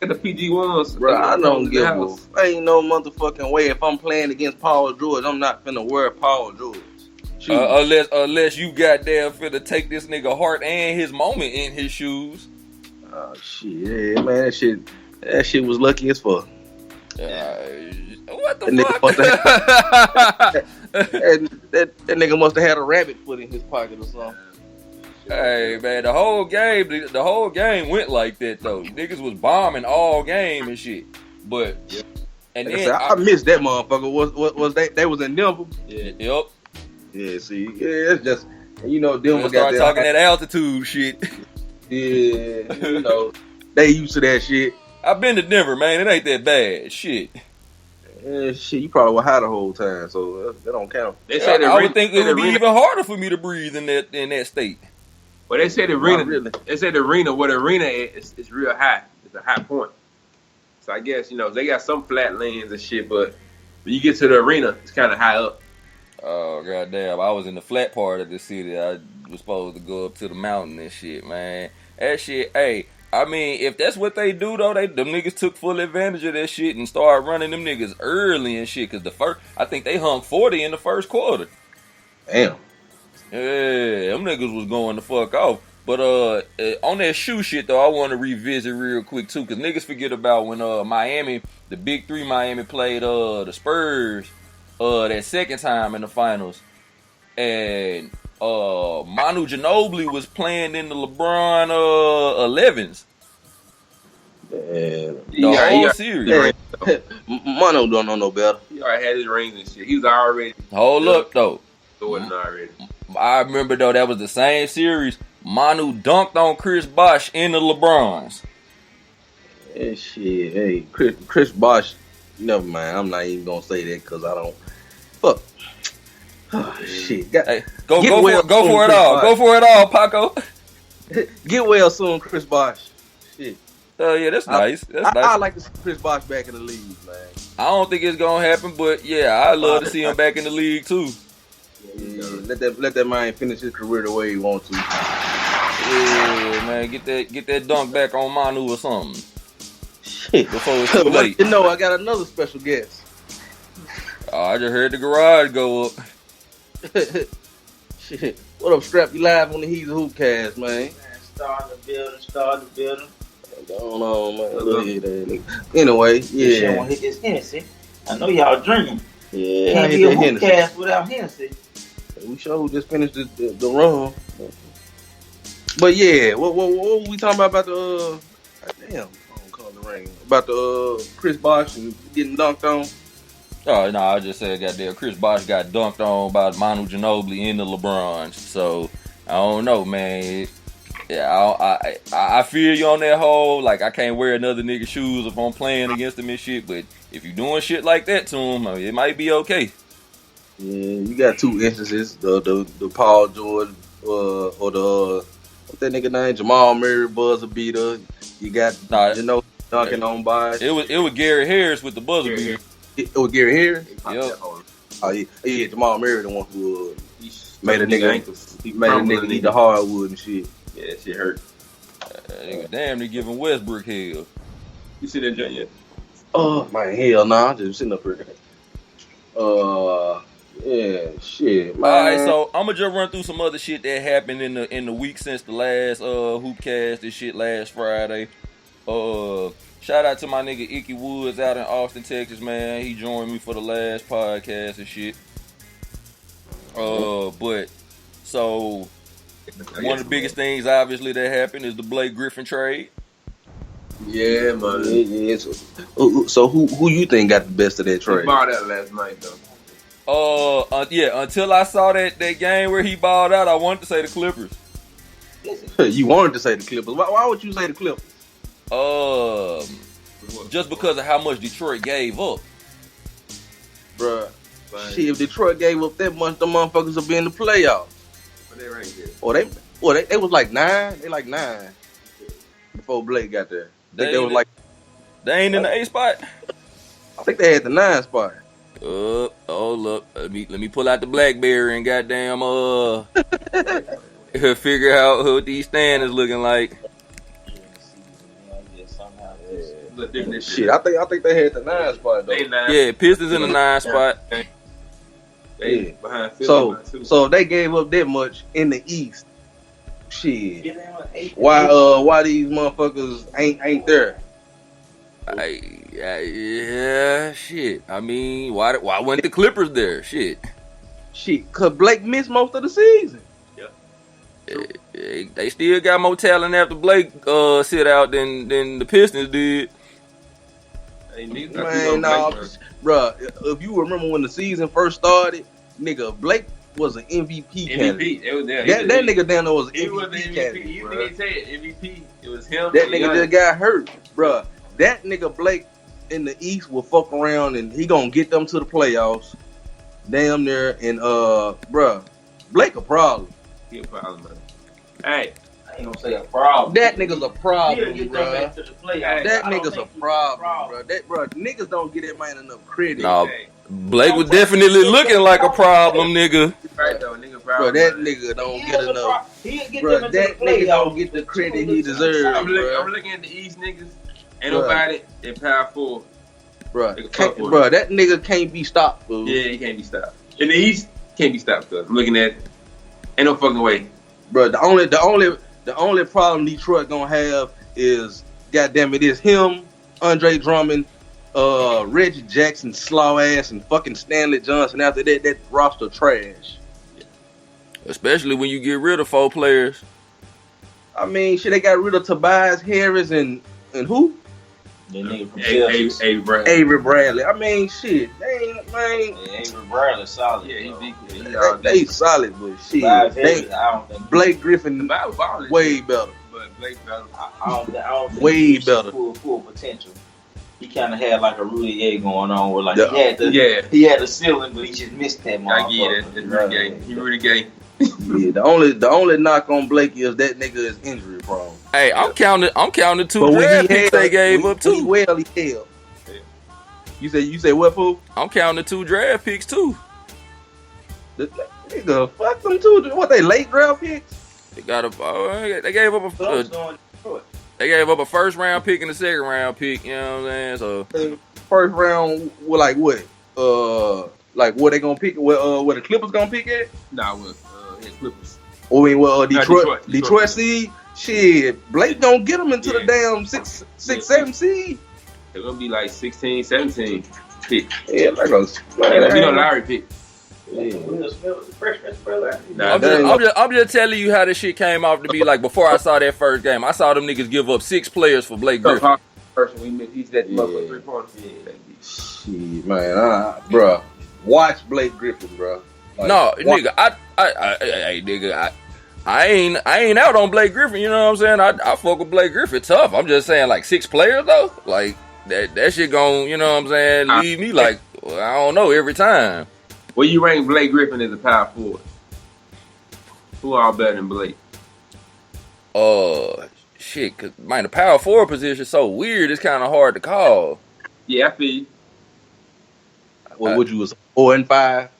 Got the PG ones. Bro, I don't give a. Ain't no motherfucking way if I'm playing against Paul George, I'm not finna wear Paul George. Unless you goddamn finna take this nigga heart and his moment in his shoes. Oh shit, yeah, man, that shit was lucky as fuck. What the fuck? That nigga must have had a rabbit foot in his pocket or something. Hey man, the whole game went like that though. Niggas was bombing all game and shit. But and then I missed that motherfucker. Was they was in Denver? Yeah, yep. Yeah, see, it's just Denver got talking that altitude shit. Yeah, they used to that shit. I've been to Denver, man. It ain't that bad. Shit. Yeah, shit, you probably were high the whole time, so that don't count. They said I would think it would be even harder for me to breathe in that state. Well, they said the arena. Really. They said the arena. What the arena is real high. It's a high point. So I guess they got some flat lanes and shit, but when you get to the arena, it's kind of high up. Oh goddamn! I was in the flat part of the city. I was supposed to go up to the mountain and shit, man. That shit, hey. I mean, if that's what they do though, them niggas took full advantage of that shit and started running them niggas early and shit. Cause I think they hung 40 in the first quarter. Damn. Yeah, them niggas was going the fuck off. But on that shoe shit though, I want to revisit real quick too, cause niggas forget about when Miami, the Big Three Miami played the Spurs that second time in the finals, and Manu Ginobili was playing in the LeBron 11s. The whole series. Manu don't know no better. He already had his rings and shit. He was already. Hold up though. Already. I remember though that was the same series. Manu dunked on Chris Bosh in the LeBrons. Hey, shit. Hey, Chris Bosh. Never mind. I'm not even gonna say that because I don't. Fuck. Oh, shit. Hey, go for it all. Go for it all, Paco. Get well soon, Chris Bosh. Shit. Oh yeah, that's nice. That's nice. I like to see Chris Bosh back in the league, man. I don't think it's gonna happen, but yeah, I'd love to see him back in the league too. Yeah, let that man finish his career the way he wants to. Yeah, man, get that dunk back on Manu or something. Shit. Before it's too late. You know, I got another special guest. Oh, I just heard the garage go up. Shit. What up, Strap? You live on the HEEZY Hoopcast, man. Start the building. Going on, man. Look at that. Anyway, yeah. I want to hit this Hennessy. I know y'all drinking. Yeah, Can't be a hoopcast without Hennessy. We sure just finished the run. But yeah, what we talking about the damn, I don't call the ring. About the Chris Bosh and getting dunked on. Oh no, I just said goddamn Chris Bosh got dunked on by Manu Ginobili in the LeBrons. So I don't know, man. Yeah, I feel you on that whole. Like I can't wear another nigga's shoes if I'm playing against him and shit. But if you doing shit like that to him, it might be okay. Yeah, you got two instances: the Paul George or the what's that nigga name? Jamal Murray buzzer beater. You got dunking on by. It was Gary Harris with the buzzer beater. It was Gary Harris. Yep. Oh yeah, Jamal Murray the one who made a nigga ankles. He made a nigga eat the hardwood and shit. Yeah, that shit hurt. Nigga, damn, they giving Westbrook hell. You see that joint yet? Oh man, hell nah, I'm just sitting up here. Yeah, shit. Man. All right, so I'm gonna just run through some other shit that happened in the week since the last Hoopcast. This shit last Friday. Shout out to my nigga Icky Woods out in Austin, Texas, man. He joined me for the last podcast and shit. But so one of the biggest things obviously that happened is the Blake Griffin trade. Yeah, man. Yeah. So who you think got the best of that trade? He bought that last night though. Yeah, until I saw that game where he balled out, I wanted to say the Clippers. You wanted to say the Clippers. Why would you say the Clippers? Just because of how much Detroit gave up. Bruh. Shit, if Detroit gave up that much, the motherfuckers will be in the playoffs. But they right there. They was like 9. They like 9 before Blake got there. They ain't in the 8 spot. I think they had the 9 spot. Look, let me pull out the BlackBerry and goddamn figure out what these standings looking like. Shit, I think they had the 9 spot though. Yeah, Pistons in the 9 spot. Yeah. So if they gave up that much in the East, shit. Why these motherfuckers ain't there? Yeah, shit. I mean, why weren't the Clippers there? Shit, cause Blake missed most of the season. They still got more talent after Blake sit out than the Pistons did. Man, nah, bruh. If you remember when the season first started, nigga, Blake was an MVP candidate. That nigga down there was an MVP candidate. You think they said MVP? It was him. That nigga just got hurt, bruh. That nigga Blake in the East will fuck around and he gonna get them to the playoffs. Damn near and bruh, Blake a problem. He a problem, man. Hey. I ain't gonna say a problem. That nigga's a problem, bro. That nigga's a problem, bro. Niggas don't get that man enough credit. Nah, Blake was definitely looking like a problem, nigga. Right though, nigga. Bro, that nigga don't get enough. Bro, that nigga don't get the credit he deserves. I'm looking at the East niggas. Ain't nobody in power forward. Bro, that nigga can't be stopped, bro. Yeah, he can't be stopped. In the East, can't be stopped, cuz. I'm looking at it. Ain't no fucking way. Bro, the only problem Detroit gonna have is, goddamn it, is him, Andre Drummond, Reggie Jackson, slaw ass, and fucking Stanley Johnson. After that roster trash. Especially when you get rid of 4 players. I mean, shit, they got rid of Tobias Harris and who? The nigga from Celtics. Avery Bradley. I mean, shit. Man. Yeah, Avery Bradley solid. Yeah, They solid, but shit. I don't think Blake Griffin way better. But Blake better. I don't think Way he better. Full potential. He kind of had like a Rudy Gay going on, where like Yeah. he had the ceiling, but he just missed that motherfucker. I get it. It's Rudy Gay. He Rudy Gay. Yeah, the only knock on Blake is that nigga is injury prone. Hey, I'm counting two But draft picks they gave up too. He held. You say what, fool? I'm counting the 2 draft picks too. Nigga, fuck them two. What, they late draft picks? They gave up they gave up a first round pick and a second round pick. You know what I'm saying? So First round, well, like what? Like where they gonna pick? Where the Clippers gonna pick at? Nah, with Clippers. I mean, well, Detroit. Detroit seed. Shit, Blake gonna get them into the damn 6, 7 seed. They're gonna be like 16, 17 pick. Yeah, like a Larry pick. I'm just telling you how this shit came off to be. Like before I saw that first game, I saw them niggas give up 6 players for Blake Griffin. Person we met, he's that motherfucker 3-pointer. Shit, man, bruh. Watch Blake Griffin, bruh. Like, No, nigga, I ain't out on Blake Griffin. You know what I'm saying? I fuck with Blake Griffin tough. I'm just saying, like 6 players though, like that shit gon', you know what I'm saying, leave me like I don't know every time. Where you rank Blake Griffin as a power forward? Who all better than Blake? Shit, cause man, the power forward position is so weird. It's kind of hard to call. Yeah, I feel you. What would you was 4 and 5?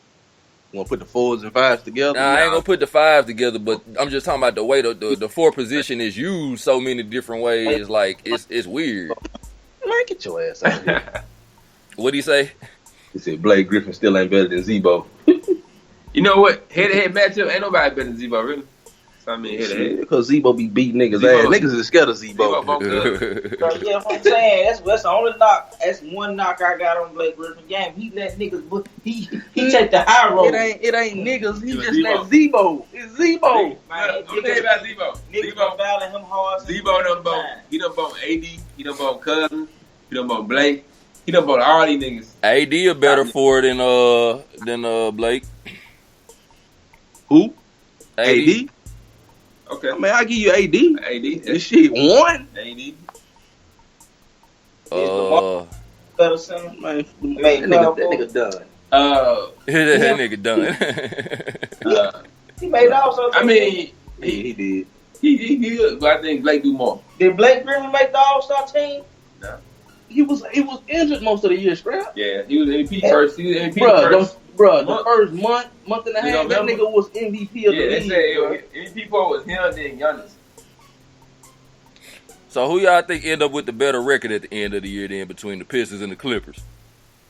You want to put the 4s and 5s together? Nah, I ain't gonna put the 5s together, but I'm just talking about the way the 4 position is used so many different ways. Like it's weird. Man, get your ass out of here. What'd he say? He said Blake Griffin still ain't better than Zebo. You know what? Head-to-head matchup, ain't nobody better than Zebo, really. So, I mean, head-to-head. Because Zebo be beating niggas' ass. Niggas is scared of Zebo. So, yeah, I'm saying that's the only knock. That's one knock I got on Blake Griffin game. He let niggas. He take the high road. It ain't niggas. He just let Zebo. It's Zebo. I'm tell you about Zebo. Niggas battling him hard. Zebo done bought. He done bought AD. He done bought Cousins. He done bought Blake. He done bought all these niggas. AD a better forward than Blake. Who? AD. Okay. I mean, I give you AD. AD. This shit one. AD. Better center. Man, that nigga done. That nigga done. He made all. I mean, he did. He good, but I think Blake do more. Did Blake Griffin make the All-Star team? No. He was injured most of the year, Scrap. Yeah, he was MVP first. He was MVP first. Bruh, the first month and a half, that nigga was MVP of the league. They said MVP was him then Giannis. So who y'all think end up with the better record at the end of the year then between the Pistons and the Clippers?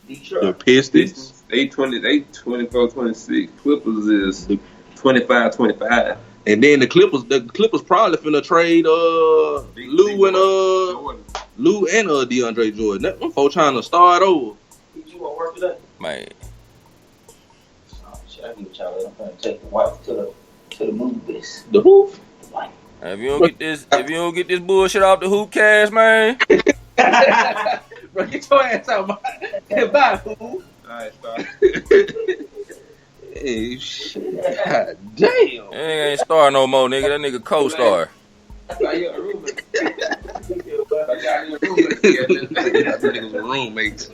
Detroit. The Pistons. They 24-26. Clippers is 25-25. And then the Clippers probably finna trade Lou and DeAndre Jordan. Them folks trying to start over. Did you want to work with that? Man. I can get y'all. I'm gonna take the wife to the movies. The hoof. If you don't get this bullshit off the hoop cast, man. Bro, get your ass out, man. Bye, fool. Alright, start. Hey, shit. God damn. That nigga ain't star no more, nigga. That nigga co-star. I got you a roommate. I got you a roommate. I think it was roommates.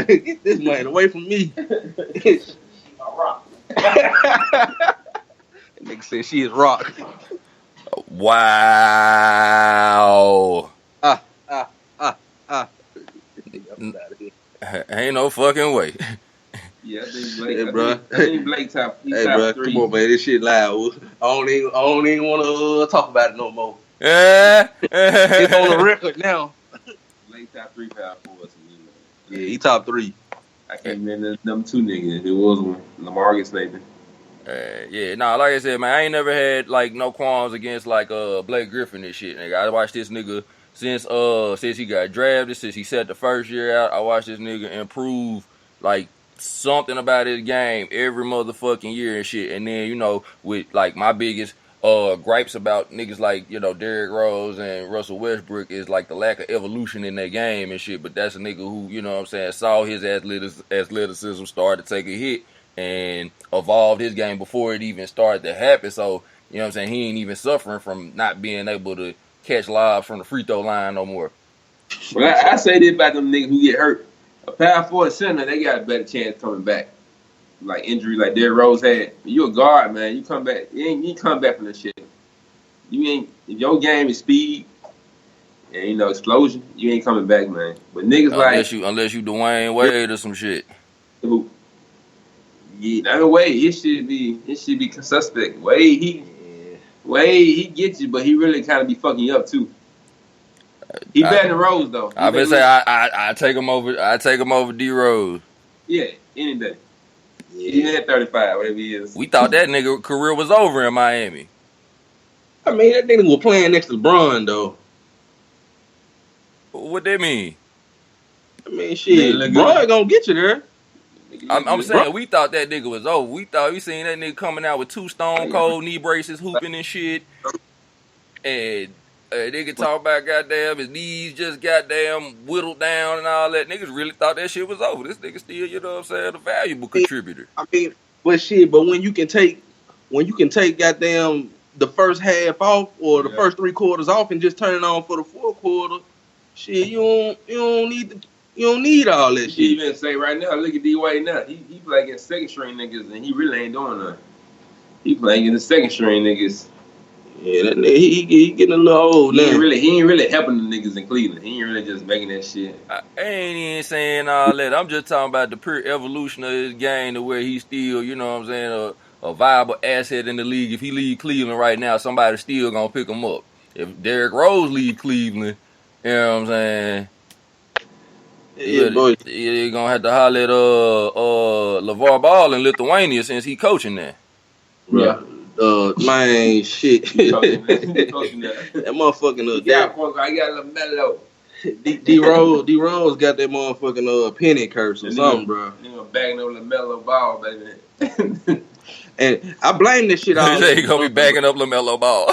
Get this man away from me. Rock. Nigga said she is rock. Wow. Nigga, Ain't no fucking way. Yeah, I think Blake. Hey, bro. I think Blake top. Hey, bro, 3. come on, man. This shit loud. I don't even want to talk about it no more. It's It's on the record now. Blake top 3 power forwards. Yeah, he top 3. I can't remember them 2 niggas. It was one. Lamarcus Nathan. Yeah, nah, like I said, man, I ain't never had like no qualms against like Blake Griffin and shit, nigga. I watched this nigga since he got drafted, since he set the first year out. I watched this nigga improve like something about his game every motherfucking year and shit. And then, you know, with like my biggest gripes about niggas like, you know, Derrick Rose and Russell Westbrook is like the lack of evolution in their game and shit. But that's a nigga who, you know what I'm saying, saw his athleticism start to take a hit and evolved his game before it even started to happen. So, you know what I'm saying, he ain't even suffering from not being able to catch lobs from the free throw line no more. Well, I say this about them niggas who get hurt. A power forward center, they got a better chance coming back. Like injury, like Derrick Rose had. You a guard, man. You come back. You ain't come back from this shit. You ain't. If your game is speed and you know explosion, you ain't coming back, man. But niggas unless you Dwayne Wade or some shit. Who? Yeah, I mean Wade. It should be suspect. Wade, he gets you, but he really kind of be fucking you up too. He better than Rose though. I better say I take him over. I take him over D Rose. Yeah, any day. Yeah. He had 35, whatever he is. We thought that nigga career was over in Miami. I mean, that nigga was playing next to LeBron, though. What that mean? I mean, shit, LeBron gonna get you there. I'm saying we thought that nigga was over. We thought we seen that nigga coming out with 2 stone cold knee braces, hooping and shit. And nigga talk about goddamn his knees just goddamn whittled down and all that. Niggas really thought that shit was over. This nigga still, you know what I'm saying, a valuable contributor. I mean, but when you can take goddamn the first half off or the first 3 quarters off and just turn it on for the 4th quarter, shit, you don't need all that shit. You even say right now, look at D-Wade now. He play against second string niggas and he really ain't doing nothing. He playing against the second string niggas. Yeah, that nigga, he getting a little old now. He ain't really helping the niggas in Cleveland. He ain't really just making that shit. I ain't even saying all that. I'm just talking about the pure evolution of his game to where he's still, you know what I'm saying, a viable asset in the league. If he leave Cleveland right now, somebody's still gonna pick him up. If Derrick Rose leave Cleveland, you know what I'm saying, you're gonna have to holler at LeVar Ball in Lithuania since he coaching there. Yeah. Man, shit. That motherfucking I got LaMelo. D Rose got that motherfucking penny curse or something, bro. Nigga bagging up LaMelo Ball, baby. And I blame this shit on. He gonna be bagging up LaMelo Ball.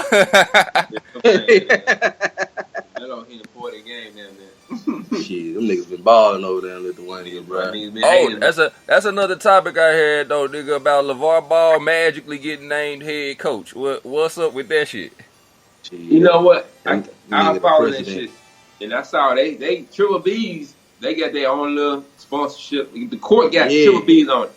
LaMelo hit a 40 game down there. Shit, them niggas been balling over there in Lithuania, bro. That's another topic I had though, nigga, about LeVar Ball magically getting named head coach. What's up with that shit? You know what? I follow that shit, and I saw they Triple B's. They got their own little sponsorship. The court got Triple B's on it.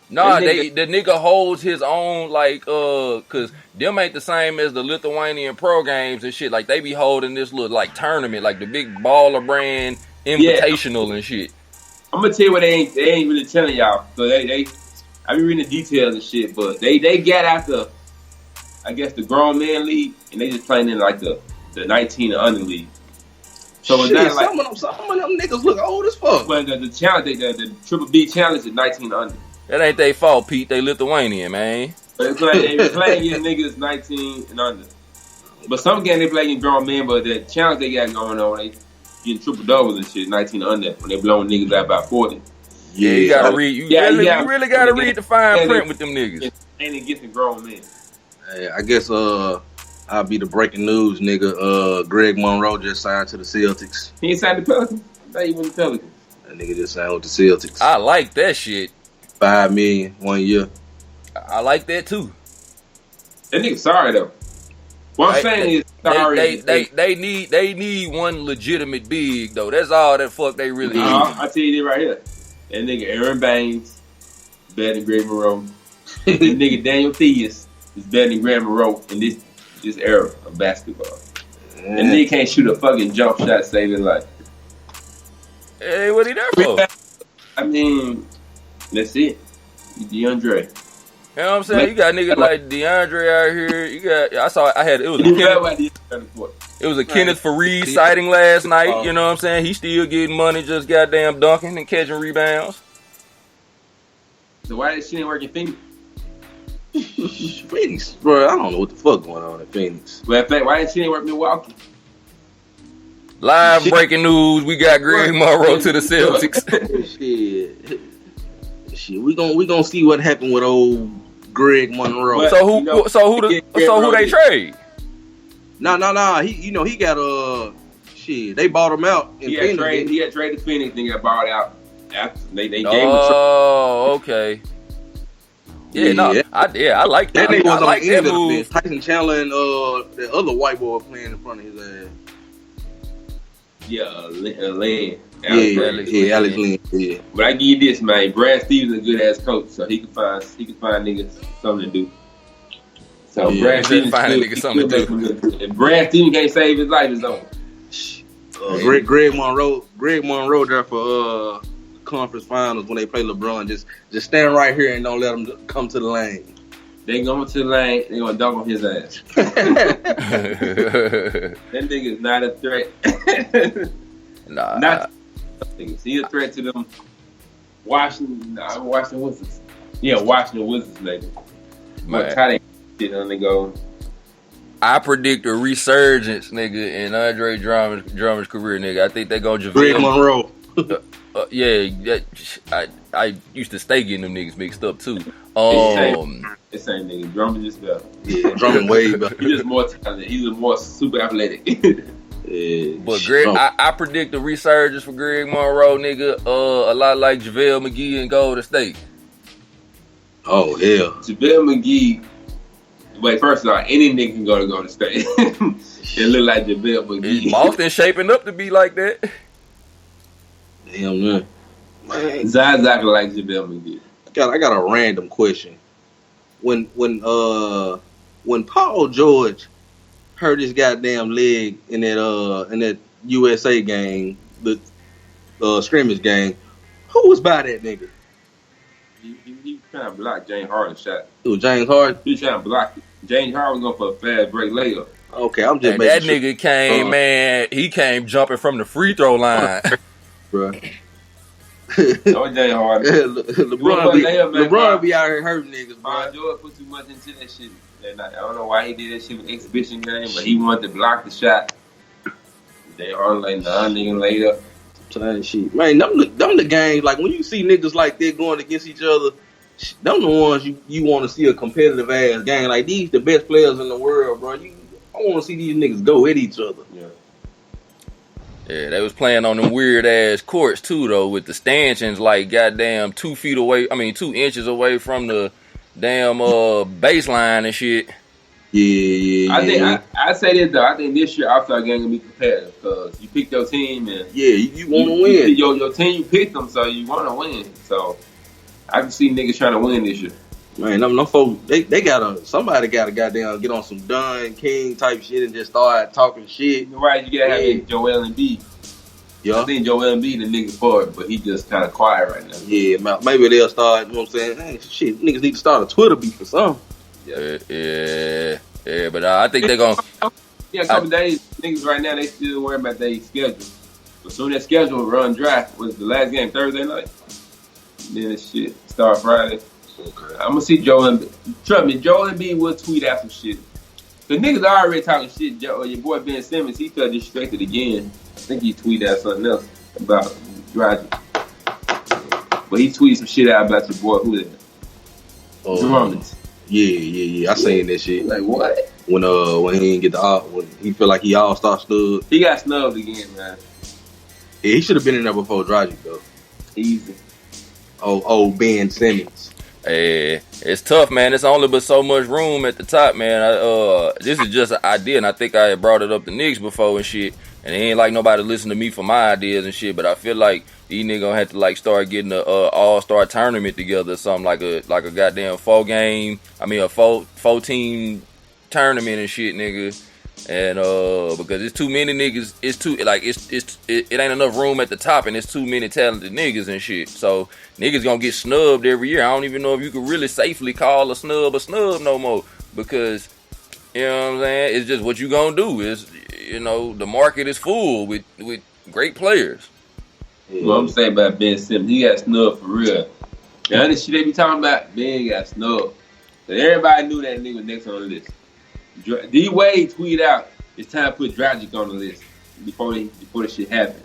Nah, the nigga holds his own, like, cause them ain't the same as the Lithuanian pro games and shit. Like, they be holding this little, like, tournament, like the big baller brand invitational and shit. I'm gonna tell you what they ain't really telling y'all. So I be reading the details and shit, but they got out the, I guess, the grown man league, and they just playing in, like, the 19 and under league. So it's not like some of them niggas look old as fuck. But the challenge, the Triple B challenge is 19 and under. That ain't they fault, Pete. They Lithuanian, man. But they playing against niggas 19 and under. But some games they play against grown men, but the challenge they got going on, they getting triple doubles and shit, 19 and under, when they blowing niggas out by 40. Yeah, you gotta read. You really gotta read the fine print with them niggas. And against the grown men. Hey, I guess I'll be the breaking news, nigga. Greg Monroe just signed to the Celtics. He ain't signed the Pelicans. I thought he went to the Pelicans. That nigga just signed with the Celtics. I like that shit. $5 million 1 year. I like that too. That nigga sorry though. What I'm saying is sorry. They need one legitimate big though. That's all that fuck they really need. I'll tell you this right here. That nigga Aaron Baines better than Greg Monroe. That nigga Daniel Theus is better than Greg Monroe in this era of basketball. And nigga can't shoot a fucking jump shot to save his life. Hey, what he there for? I mean, that's it. DeAndre. You know what I'm saying? You got niggas like DeAndre out here. You got it was a Kenneth Fareed sighting last night. You know what I'm saying? He still getting money, just goddamn dunking and catching rebounds. So why this shit ain't working Phoenix? Phoenix, bro, I don't know what the fuck going on in Phoenix. Well, in fact, why this shit ain't work Milwaukee? Live breaking news: we got Greg Monroe to the Celtics. Shit, we gonna see what happened with old Greg Monroe. So who So who they trade? Nah. He got shit. They bought him out. He had traded Phoenix and got bought out after they gave him. Oh, okay. Yeah, I like that. Nigga was on the end of move. the bench. Tyson Chandler and the other white boy playing in front of his ass. Yeah, Lynn. Alex Lynn. Yeah. But I give you this, man. Brad Stevens a good ass coach, so he can find niggas something to do. So Brad Stevens find niggas something to do. If Brad Stevens can't save his life, it's over. Greg Monroe there for conference finals when they play LeBron. Just stand right here and don't let him come to the lane. They go to the lane, they gonna dunk on his ass. That nigga is not a threat. Nah. Not niggas. He a threat to them Washington Wizards. Yeah, Washington Wizards, nigga. But how they shit on the go. I predict a resurgence, nigga, in Andre Drummond's career, nigga. I think they go JaVale. Greg Monroe. I used to stay getting them niggas mixed up too. The same nigga. Drummond just better. Yeah, Drummond way better. He's just more talented. He's more super athletic. Yeah, but Greg, I predict a resurgence for Greg Monroe, nigga. A lot like JaVale McGee in Golden State. Oh hell, JaVale McGee. Wait, first of all, any nigga can go to Golden State. It look like JaVale McGee. Boston shaping up to be like that. Damn man. Exactly like JaVale McGee. I got a random question. When Paul George hurt his goddamn leg in that USA game, the scrimmage game, who was by that nigga? He trying to block James Harden's shot. It was James Harden? He trying to block it. James Harden was going for a fast break layup. Okay, I'm just and making that nigga came, man. He came jumping from the free throw line, bro. No, James Harden. LeBron be out here hurting niggas, bro. Paul George put too much into that shit. And I don't know why he did that shit with exhibition game, but he wanted to block the shot. James Harden like, nah, nigga, laid up. Shit. Man, them the games, like when you see niggas like that going against each other, them the ones you want to see a competitive ass game. Like these the best players in the world, bro. I want to see these niggas go at each other. Yeah, they was playing on them weird ass courts too, though, with the stanchions like goddamn 2 inches away from the damn baseline and shit. Yeah. I say this though. I think this year All-Star game gonna be competitive because you picked your team and you want to win. Your team, you picked them, so you want to win. So I can see niggas trying to win this year. Man, them folks, they somebody gotta goddamn get on some Don King type shit and just start talking shit. Right, you gotta have Joel Embiid. Yeah. I think Joel Embiid the nigga for it, but he just kind of quiet right now. Yeah, maybe they'll start, you know what I'm saying? Hey, shit, niggas need to start a Twitter beef or something. Yeah, but I think they're gonna. Yeah, a couple days, niggas right now, they still worrying about their schedule. But soon as schedule run dry, was the last game Thursday night? Then this shit start Friday. Okay. I'm gonna see Joel Embiid. Trust me, Joel Embiid will tweet out some shit. The niggas are already talking shit. Your boy Ben Simmons, he felt disrespected again. I think he tweeted out something else about Dragic. But he tweeted some shit out about your boy, who that? Drummond. Yeah. I seen that shit. Like what? When he didn't get when he feel like he all-star stud. He got snubbed again, man. Yeah, he should have been in there before Dragic though. Easy. Oh, Ben Simmons. Hey, it's tough, man. It's only but so much room at the top, man. This is just an idea, and I think I had brought it up to Knicks before and shit. And it ain't like nobody listen to me for my ideas and shit. But I feel like these niggas gonna have to like start getting a all-star tournament together or something like a goddamn 4-team tournament and shit, nigga. And because it's too many niggas, it ain't enough room at the top, and it's too many talented niggas and shit. So niggas gonna get snubbed every year. I don't even know if you could really safely call a snub no more, because you know what I'm saying. It's just what you gonna do. Is the market is full with great players. What I'm saying about Ben Simmons, he got snubbed for real. Now this shit they be talking about, Ben got snubbed. So everybody knew that nigga next on the list. D Wade tweeted out, it's time to put Dragic on the list before the shit happened.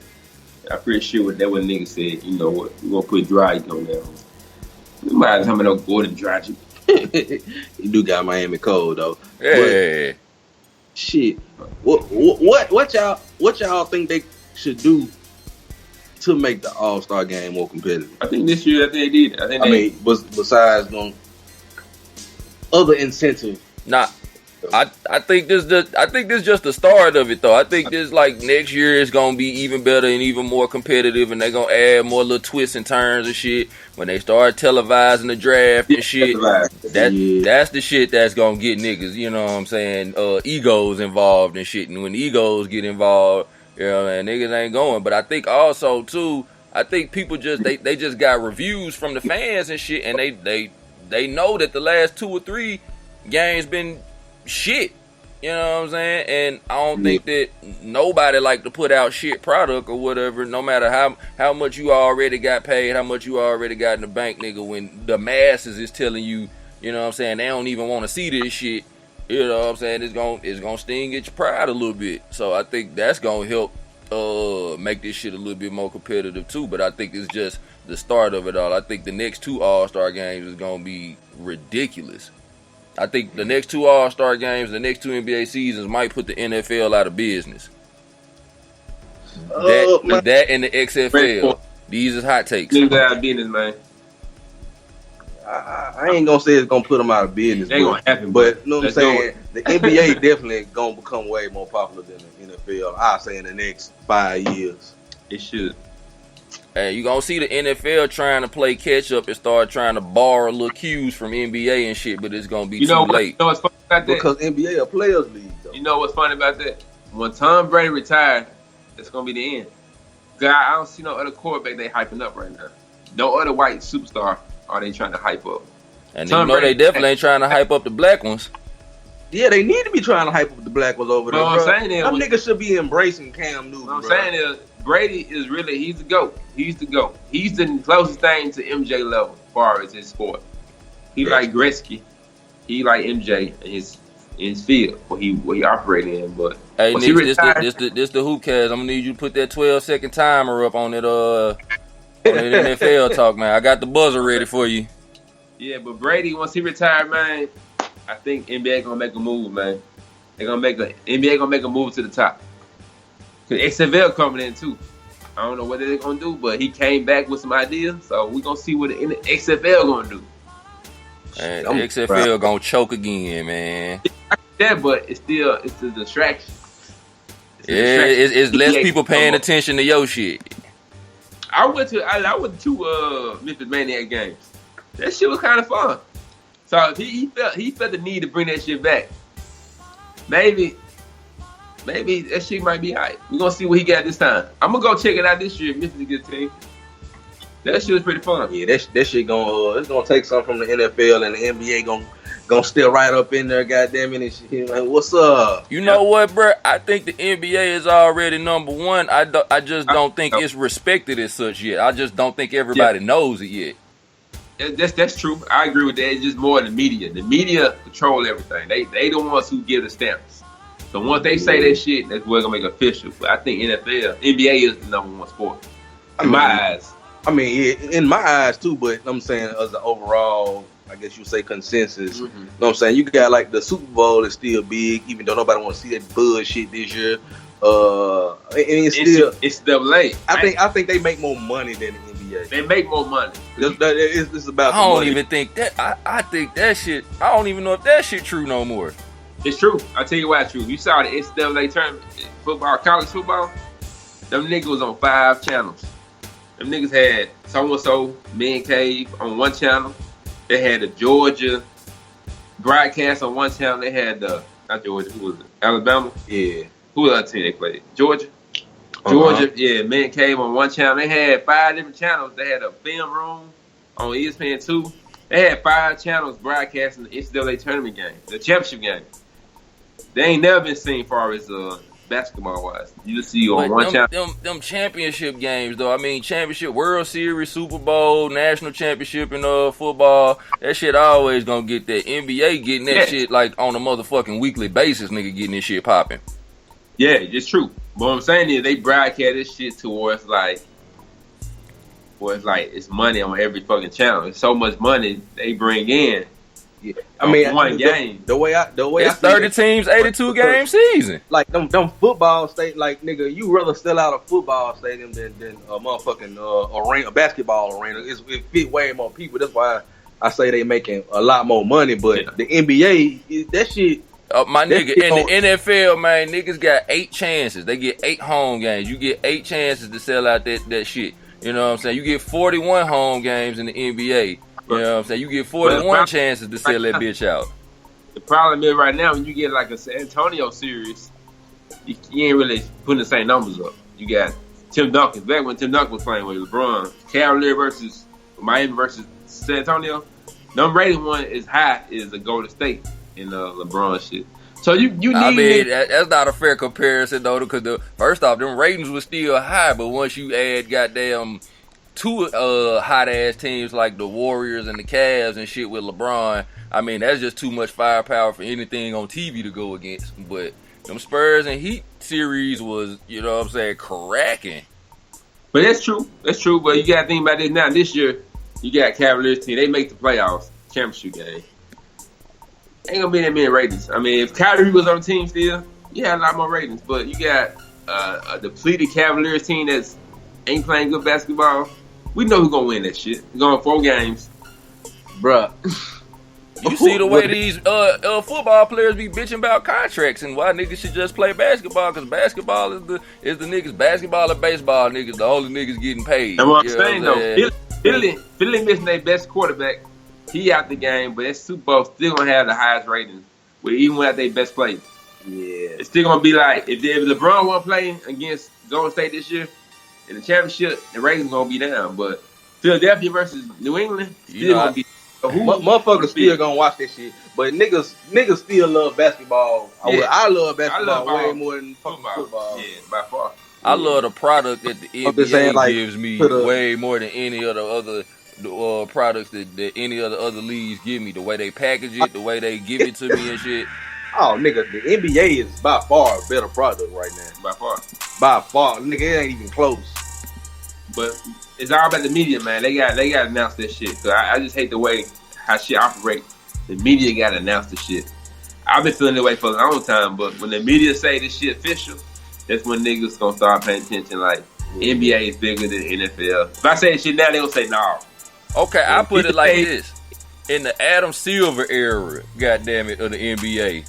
I'm pretty sure that what nigga said. You know what? We're gonna put Dragic on there. Nobody talking about no Gordon Dragic. He do got Miami cold though. Yeah. But shit, what y'all think they should do to make the All-Star game more competitive? I think this year, I think they did it. I mean, besides other incentive. Nah, I think this just the start of it though. I think this like next year is gonna be even better and even more competitive, and they're gonna add more little twists and turns and shit when they start televising the draft and shit. That's the shit that's gonna get niggas, you know what I'm saying, egos involved and shit. And when egos get involved, you know, and niggas ain't going. But I think also too, I think people just they just got reviews from the fans and shit, and they know that the last 2 or 3 games been shit, you know what I'm saying? And I don't think that nobody like to put out shit product or whatever, no matter how much you already got paid, how much you already got in the bank, nigga. When the masses is telling you, you know what I'm saying, they don't even want to see this shit, you know what I'm saying, it's gonna sting at your pride a little bit. So I think that's gonna help make this shit a little bit more competitive too. But I think it's just the start of it all. I think the next 2 All-Star games is gonna be ridiculous. I think the next 2 All-Star games, the next 2 NBA seasons might put the NFL out of business. That and the XFL. These is hot takes. Niggas out of business, man. I ain't gonna say it's gonna put them out of business. It ain't gonna happen. But you know what I'm saying? The NBA definitely gonna become way more popular than the NFL. I say in the next 5 years. It should. And you gonna see the NFL trying to play catch up and start trying to borrow little cues from NBA and shit, but it's gonna be too late. You know what's funny about that? Because NBA a players league though. You know what's funny about that? When Tom Brady retired, that's gonna be the end. I don't see no other quarterback they hyping up right now. No other white superstar are they trying to hype up. And you know they definitely ain't trying to hype up the black ones. Yeah, they need to be trying to hype up the black ones over there. What I'm saying is, them niggas should be embracing Cam Newton. What I'm saying is, Brady is really, he's the GOAT. He's the GOAT. He's the closest thing to MJ level as far as his sport. He like Gretzky. He like MJ in his field where he operated in. But hey, Nick, this the hoop cast. I'm gonna need you to put that 12-second timer up on it on that NFL talk, man. I got the buzzer ready for you. Yeah, but Brady, once he retired, man, I think NBA gonna make a move, man. NBA gonna make a move to the top. Cause XFL coming in too. I don't know what they're gonna do, but he came back with some ideas, so we gonna see what the XFL gonna do. And the XFL gonna choke again, man. Yeah, but it's a distraction. It's less people paying attention to your shit. I went to 2 Memphis Maniac games. That shit was kind of fun. So he felt the need to bring that shit back. Maybe that shit might be hype. We're gonna see what he got this time. I'm gonna go check it out this year. Memphis is a good team. That shit was pretty fun. Yeah, that shit it's gonna take something from the NFL and the NBA gonna still right up in there. Goddamn it, and shit. Like, what's up? You know what, bro? I think the NBA is already number one. I just don't think it's respected as such yet. I just don't think everybody knows it yet. That's true. I agree with that. It's just more the media. The media control everything. They the ones who give the stamps. So once they say that shit, that's what's gonna make it official. But I think NBA is the number 1 sport in my eyes. I mean, yeah, in my eyes too. But I'm saying as an overall, I guess you say consensus. You know what I'm saying? You got like the Super Bowl is still big, even though nobody want to see that bullshit this year. And it's double-A. I think they make more money than the NBA. They make more money. It's about. I don't even think that. I think that shit. I don't even know if that shit true no more. It's true. I'll tell you why it's true. You saw the NCAA tournament, football, college football. Them niggas was on 5 channels. Them niggas had so-and-so, Man Cave on 1 channel. They had the Georgia broadcast on 1 channel. They had not Georgia, who was it? Alabama? Yeah. Who was the other team they played? Georgia? Georgia, yeah, Man Cave on 1 channel. They had 5 different channels. They had a film room on ESPN 2. They had 5 channels broadcasting the NCAA tournament game, the championship game. They ain't never been seen far as basketball wise. You just see on 1 channel. Them championship games though. I mean, championship, World Series, Super Bowl, national championship in football. That shit always gonna get that. NBA getting that shit like on a motherfucking weekly basis. Nigga getting this shit popping. Yeah, it's true. But what I'm saying is they broadcast this shit towards it's money on every fucking channel. It's so much money they bring in Yeah, I mean, one game. The way it's 30 teams, 82 game season. Like them football state, like nigga, you rather sell out a football stadium than a motherfucking arena, a basketball arena. It fit way more people. That's why I say they making a lot more money. But the NBA, that shit. My nigga, in the NFL, man, niggas got 8 chances. They get 8 home games. You get 8 chances to sell out that shit. You know what I'm saying? You get 41 home games in the NBA. You know what I'm saying? You get 41 chances to sell that bitch out. The problem is right now when you get like a San Antonio series, you ain't really putting the same numbers up. You got Tim Duncan. Back when Tim Duncan was playing with LeBron, Cavalier versus Miami versus San Antonio, number rated one is high is the Golden State in LeBron shit. So you need. I mean, that's not a fair comparison though, because first off, them ratings were still high, but once you add goddamn 2 hot ass teams like the Warriors and the Cavs and shit with LeBron, I mean that's just too much firepower for anything on TV to go against. But them Spurs and Heat series was, you know what I'm saying, cracking. But that's true. That's true. But you got to think about this now. This year, you got Cavaliers team. They make the playoffs, championship game. Ain't gonna be that many ratings. I mean, if Kyrie was on the team still, you had a lot more ratings. But you got a depleted Cavaliers team that's ain't playing good basketball. We know who's gonna win that shit. We're going 4 games, bruh. You see the way these football players be bitching about contracts and why niggas should just play basketball, because basketball is the niggas. Basketball and baseball niggas the only niggas getting paid. And what I'm saying though, Philly missing their best quarterback. He out the game, but that Super Bowl still gonna have the highest ratings, even without their best player. Yeah, it's still gonna be like if LeBron wasn't playing against Golden State this year in the championship, the ratings gonna be down. But Philadelphia versus New England still gonna be. Motherfuckers still gonna watch that shit, but niggas still love basketball. Yeah. I love basketball way more than football. Yeah, by far. I love the product that the NBA gives me way more than any of the other products that any of the other leagues give me. The way they package it, the way they give it to me and shit. Oh, nigga, the NBA is by far a better product right now. By far, nigga, it ain't even close. But it's all about the media, man. They got to announce that shit. So I just hate the way how shit operates. The media got to announce the shit. I've been feeling that way for a long time, but when the media say this shit official, that's when niggas gonna start paying attention. Like NBA is bigger than NFL. If I say this shit now, they gonna say no. Okay, I put it like this: in the Adam Silver era, goddamn it, of the NBA.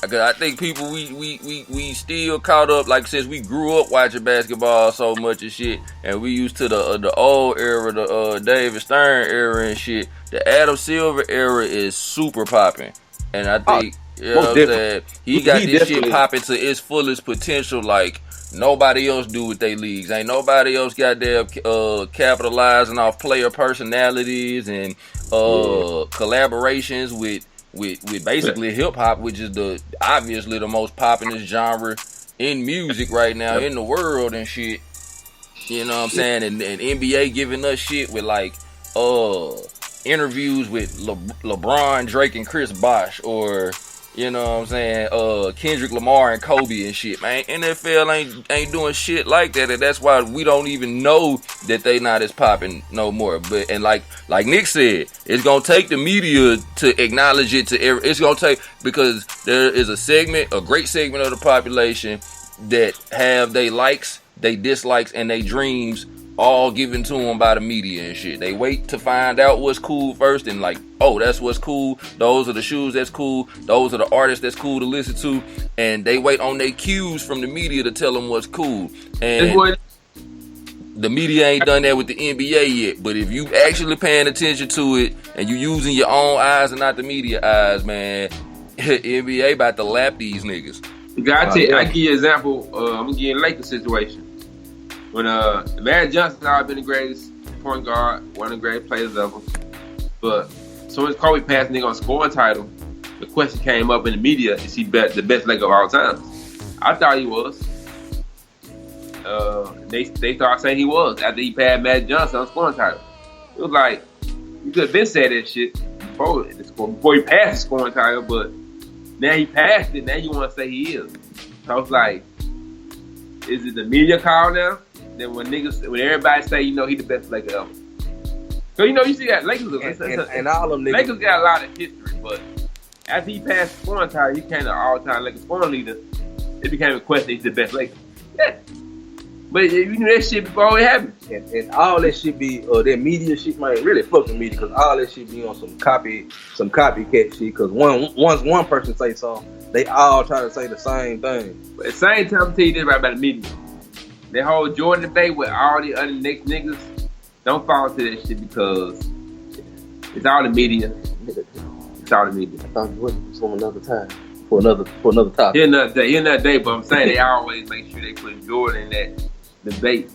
Cause I think people we still caught up, like since we grew up watching basketball so much and shit, and we used to the old era, the David Stern era and shit. The Adam Silver era is super popping, and I think you know what I'm saying, he got this shit popping to its fullest potential, like nobody else do with their leagues. Ain't nobody else got their capitalizing off player personalities and collaborations with basically hip hop, which is obviously the most popular genre in music right now in the world and shit. You know what I'm saying? And NBA giving us shit with like interviews with LeBron, Drake, and Chris Bosh, or you know what I'm saying, Kendrick Lamar and Kobe and shit, man. NFL ain't doing shit like that, and that's why we don't even know that they not as popping no more. But and like Nick said, it's gonna take the media to acknowledge it it's gonna take, because there is a great segment of the population that have they likes, they dislikes, and they dreams all given to them by the media and shit. They wait to find out what's cool first and like, oh, that's what's cool. Those are the shoes that's cool. Those are the artists that's cool to listen to. And they wait on their cues from the media to tell them what's cool. And the media ain't done that with the NBA yet. But if you actually paying attention to it and you using your own eyes and not the media eyes, man, NBA about to lap these niggas. I give you an example. I'm gonna give you a Lakers situation. When Magic Johnson always been the greatest point guard, one of the greatest players ever. But as soon as Kobe passed nigga on scoring title, the question came up in the media, is he the best Laker of all time? I thought he was. They started saying he was after he passed Magic Johnson on scoring title. It was like, you could have been said that shit before he passed the scoring title, but now he passed it, now you want to say he is. So I was like, is it the media call now? Then when everybody say, you know, he the best Laker ever. So you see that Lakers and all them niggas. Lakers got a lot of history, but after he passed the scoring title, he became an all-time Lakers scoring leader. It became a question: he's the best Lakers. Yeah. But you knew that shit before it happened. And all that shit be, that media shit, man, really fuck the media, because all that shit be on some copycat shit, because once one person say something, they all try to say the same thing. But at the same time, I'll tell you this right about the media. That whole Jordan debate with all the other Knicks niggas, don't fall into that shit because it's all the media. It's all the media. I thought you wouldn't from another time. For another topic. Here another day, but I'm saying they always make sure they put Jordan in that debate.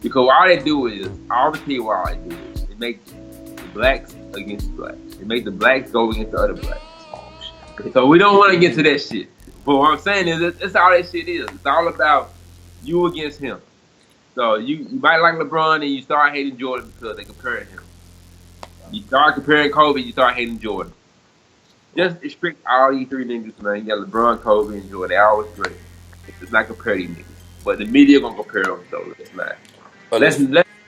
Because all they do is, I'll tell you what all they do is, they make the blacks against the blacks. They make the blacks go against the other blacks. So we don't want to get to that shit. But what I'm saying is, that's all that shit is. It's all about you against him. So you might like LeBron and you start hating Jordan because they comparing him. You start comparing Kobe, you start hating Jordan. Just restrict all these three niggas, man. You got LeBron, Kobe, and Jordan. They always great. It's not compare these niggas. But the media gonna compare them, so let's not. Let's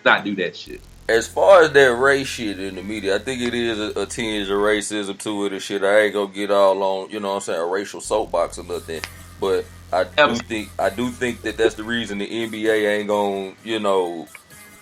not do that shit. As far as that race shit in the media, I think it is a tinge of racism to it and shit. I ain't gonna get all on, you know what I'm saying, a racial soapbox or nothing. But I do think that that's the reason the NBA ain't gonna, you know,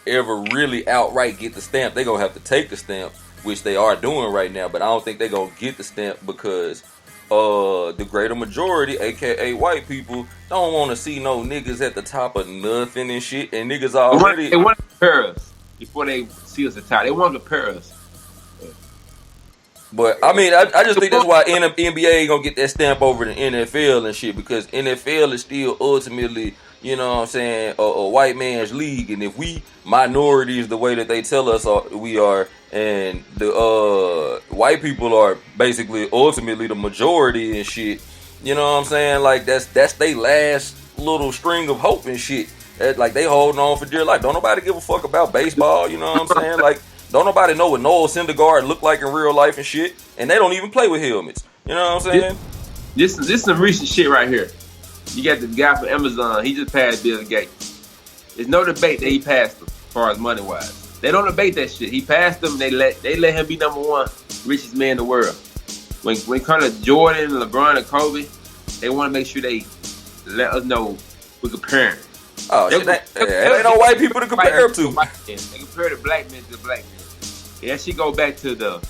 ever really outright get the stamp. They gonna have to take the stamp, which they are doing right now. But I don't think they gonna get the stamp because the greater majority, aka white people, don't want to see no niggas at the top of nothing and shit. And niggas already they want to compare us before they see us at the top. They want to compare us. But I mean, I just think that's why NBA ain't gonna get that stamp over the NFL and shit, because NFL is still ultimately, you know what I'm saying, a white man's league. And if we minorities the way that they tell us we are, and the white people are basically ultimately the majority and shit, you know what I'm saying, like that's their last little string of hope and shit. Like they holding on for dear life. Don't nobody give a fuck about baseball, you know what I'm saying? Like don't nobody know what Noah Syndergaard look like in real life and shit, and they don't even play with helmets. You know what I'm saying? This is some recent shit right here. You got the guy from Amazon. He just passed Bill Gates. There's no debate that he passed him as far as money wise. They don't debate that shit. He passed them. They let him be number one richest man in the world. When it comes to Jordan, LeBron, and Kobe, they want to make sure they let us know we're comparing. Oh, shit, there ain't no white people to compare to. They compare the black men to the black men. Yeah, that shit go back to the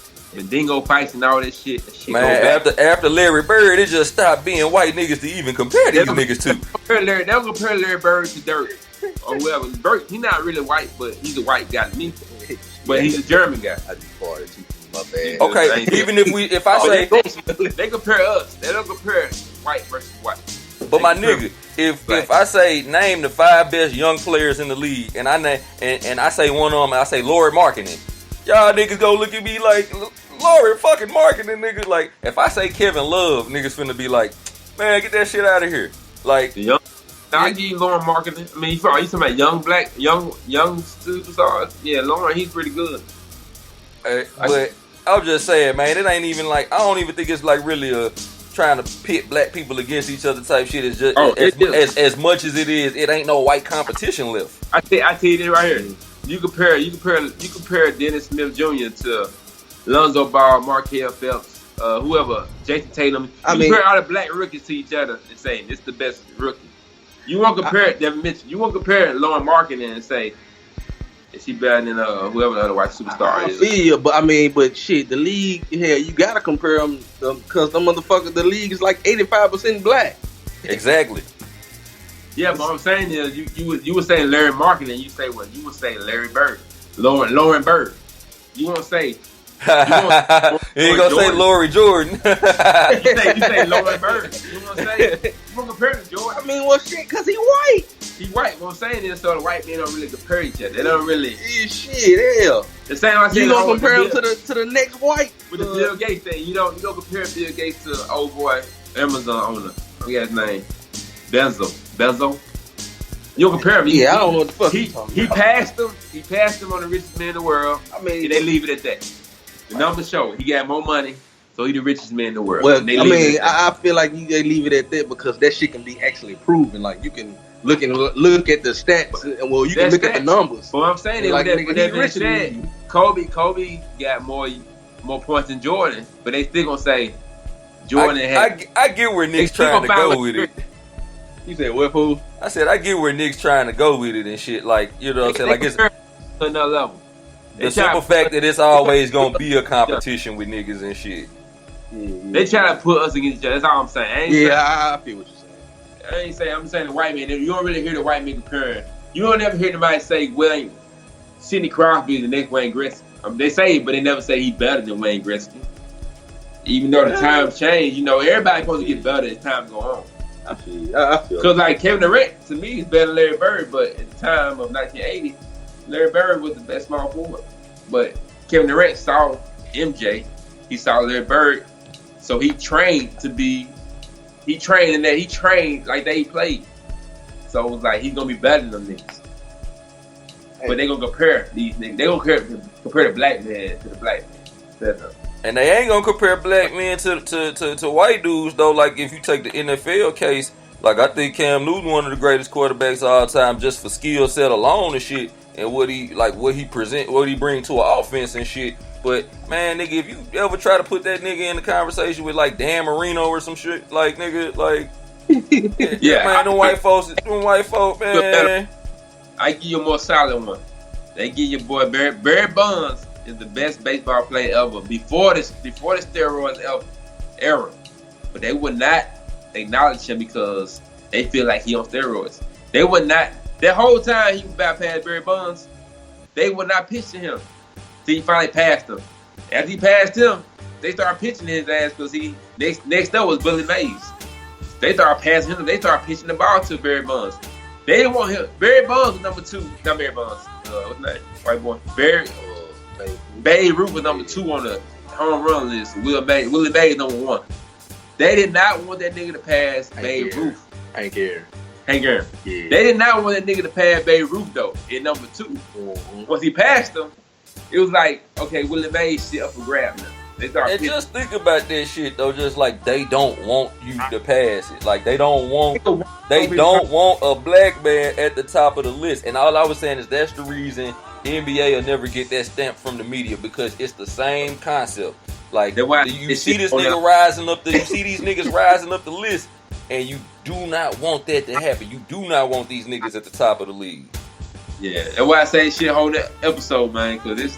dingo fights and all that shit. That shit man, after Larry Bird, it just stopped being white niggas to even compare these niggas to. They'll compare Larry Bird to Dirk or whoever. Dirk, he's not really white, but he's a white guy to me. But he's a German guy. I just farted too. My bad. Okay, even if I say they compare us, they don't compare white versus white. But my nigga, if I say name the 5 best young players in the league, and I say one of them, I say Lauri Markkanen, y'all niggas go look at me like Lauri fucking Markkanen, nigga. Like if I say Kevin Love, niggas finna be like, man, get that shit out of here. Like I give you Lauri Markkanen. I mean, you talking about young superstars? Yeah, Lauri, he's pretty good. But I'm just saying, man, it ain't even like I don't even think it's like really a trying to pit black people against each other type shit. Is just as much as it is, it ain't no white competition left. I tell you this right here. You compare Dennis Smith Jr. to Lonzo Ball, Markelle Phelps, whoever, Jason Tatum. Compare all the black rookies to each other and say this the best rookie. You won't compare Devin Mitchell. You won't compare Lauri Markkanen and say is he better than whoever the other white superstar is. Yeah, but shit, the league, you gotta compare them because the motherfucker, the league is like 85% black. Exactly. Yeah, but what I'm saying is, you were saying Larry Markkanen, you say what? You would say Larry Bird, Lauren Bird. You won't say. You ain't gonna say Laurie Jordan. you say Lauren Bird. You won't say. You won't compare to Jordan. I mean, well, shit, cause he white. He white. What I'm saying is, so the white men don't really compare each other. They don't really. Yeah, shit, hell. The same I said. You gonna compare him to the next white with the Bill Gates thing? You don't compare Bill Gates to old boy Amazon owner. I forget his name. Bezos. You don't compare him. Yeah, I don't know what the fuck he passed him. He passed him on the richest man in the world. I mean, they leave it at that. The numbers show he got more money, so he the richest man in the world. Well, I feel like they leave it at that because that shit can be actually proven. Like you can look at the stats, and you can look at the numbers. But what I'm saying is, like, with that being said, Kobe got more points than Jordan, but they still gonna say Jordan had. I get where Nick's trying to go with it. You said what, fool? I said I get where Nick's trying to go with it and shit. Like, you know what I'm saying? Like, it's another level. The simple fact that it's always gonna be a competition with niggas and shit. They try to put us against each other. That's all I'm saying. I feel what you're saying. I ain't saying. I'm saying the white man. You don't really hear the white man comparing. You don't ever hear anybody say, "Well, Sidney Crosby is the next Wayne Gretzky." They say it, but they never say he's better than Wayne Gretzky. Even though the times change, everybody's supposed to get better as time go on. I feel. Because like Kevin Durant, to me, is better than Larry Bird. But at the time of 1980, Larry Bird was the best small forward. But Kevin Durant saw MJ. He saw Larry Bird. So he trained like that he played. So it was like, he's going to be better than them niggas. Hey. But they going to compare these niggas. They going to compare the black man to the black man. And they ain't gonna compare black men to white dudes though. Like if you take the NFL case, like I think Cam Newton one of the greatest quarterbacks of all time just for skill set alone and shit, and what he bring to an offense and shit. But man, nigga, if you ever try to put that nigga in the conversation with like Dan Marino or some shit, like nigga, like man, them white folks, man. I give you a more solid one. They give your boy Barry Bonds. Is the best baseball player ever before the steroids era, but they would not acknowledge him because they feel like he on steroids. They would not. That whole time he was bypassed Barry Bonds, they would not pitch to him. So he finally passed him. After he passed him, they started pitching his ass because he next up was Billy Mays. They started passing him. They started pitching the ball to Barry Bonds. They didn't want him. Barry Bonds was number 2. Not Barry Bonds. What's his name? White boy. Babe Ruth was number 2 on the home run list. Willie Mays number 1. They did not want that nigga to pass Babe Ruth. Hank Aaron. Yeah. They did not want that nigga to pass Babe Ruth though. In number 2. Mm-hmm. Once he passed him, it was like, okay, Willie Mays shit up for grab now. They started. And just think about that shit though. Just like they don't want you to pass it. Like they don't want a black man at the top of the list. And all I was saying is that's the reason NBA will never get that stamp from the media because it's the same concept. Like you see this nigga rising up you see these niggas rising up the list, and you do not want that to happen. You do not want these niggas at the top of the league. Yeah, that's why I say shit hold that episode, man, because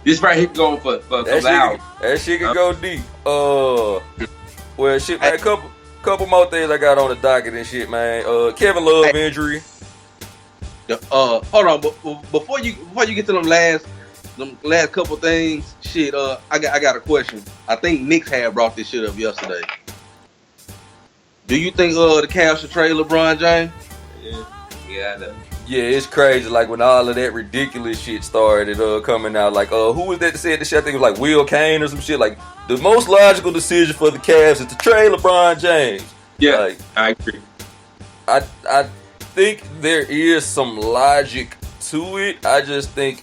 this right here going for that hours. That shit can go deep. Well, shit, man. Couple more things I got on the docket and shit, man. Kevin Love injury. Hold on, before you get to them last couple things, shit. I got a question. I think Knicks had brought this shit up yesterday. Do you think the Cavs should trade LeBron James? Yeah, I know. Yeah, it's crazy. Like when all of that ridiculous shit started coming out. Like who was that said this shit? I think it was like Will Kane or some shit. Like the most logical decision for the Cavs is to trade LeBron James. Yeah, like, I agree. I think there is some logic to it. I just think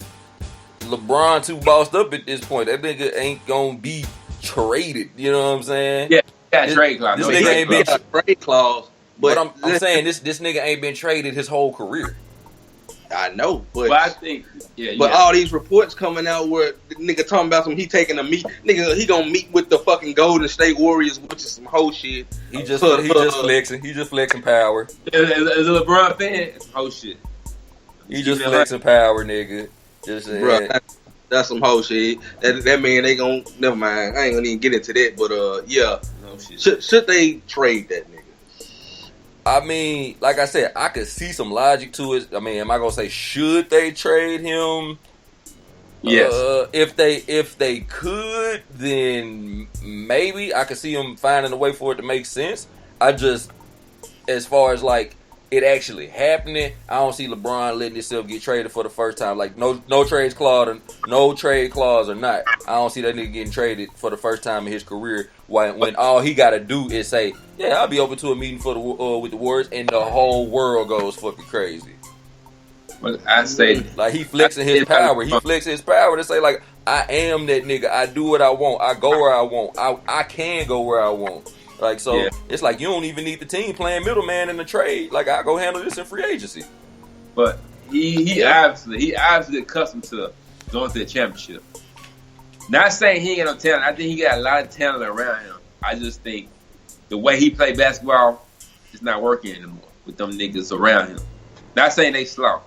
LeBron too bossed up at this point. That nigga ain't gonna be traded. You know what I'm saying? Yeah, trade clause. This nigga ain't been trade clause. But I'm saying this nigga ain't been traded his whole career. I know, but I think all these reports coming out where the nigga talking about he taking a meet, nigga, he gonna meet with the fucking Golden State Warriors, which is some whole shit. He just flexing. He just flexing power. As a LeBron fan, it's some whole shit. He just flexing power, nigga. Just bro, that's some whole shit. That man, they gon' never mind. I ain't gonna even get into that, but yeah, no shit. Should they trade that nigga? I mean, like I said, I could see some logic to it. I mean, am I gonna say should they trade him? Yes. If they could, then maybe I could see them finding a way for it to make sense. I just, as far as like it actually happening, I don't see LeBron letting himself get traded for the first time. Like no trade clause or not. I don't see that nigga getting traded for the first time in his career. When all he got to do is say, "Yeah, I'll be open to a meeting for with the Warriors," and the whole world goes fucking crazy. But I say, like he flexing his power. He flexing his power to say, like, "I am that nigga. I do what I want. I go where I want. I can go where I want." Like so, It's like you don't even need the team playing middleman in the trade. Like I go handle this in free agency. But he obviously accustomed to going to the championship. Not saying he ain't got no talent. I think he got a lot of talent around him. I just think the way he play basketball is not working anymore with them niggas around him. Not saying they slow.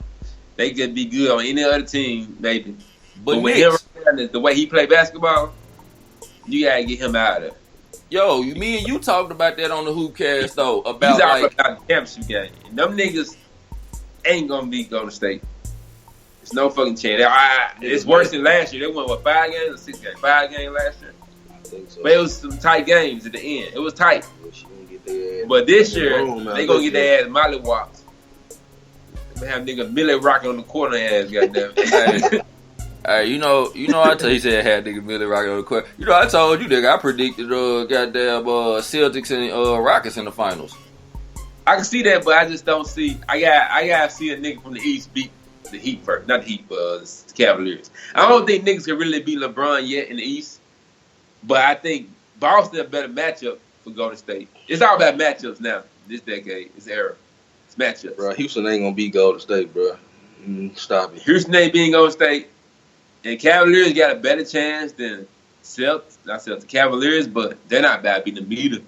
They could be good on any other team, maybe. But with him around, the way he play basketball, you gotta get him out of there. Yo, me and you talked about that on the Hoopcast though. About He's all like about the championship game. And them niggas ain't gonna beat Golden State. There's no fucking chance. It's worse than last year. They won, 5 games or 6 games? 5 games last year. I think so. But it was some tight games at the end. It was tight. But this year, they gonna get their ass mollywopped. They have nigga Millie rocking on the corner ass, goddamn. Hey, you know, I tell you said had nigga Millie rocking on the court. You know, I told you nigga I predicted goddamn Celtics and Rockets in the finals. I can see that, but I just don't see. I gotta see a nigga from the East beat the Heat first, not the Heat, the Cavaliers. I don't think niggas can really beat LeBron yet in the East, but I think Boston a better matchup for Golden State. It's all about matchups now. This decade, this era, it's matchups. Bro, Houston ain't gonna beat Golden State, bro. Stop it. Houston ain't beating Golden State, and Cavaliers got a better chance than the Cavaliers, but they're not bad beating them either.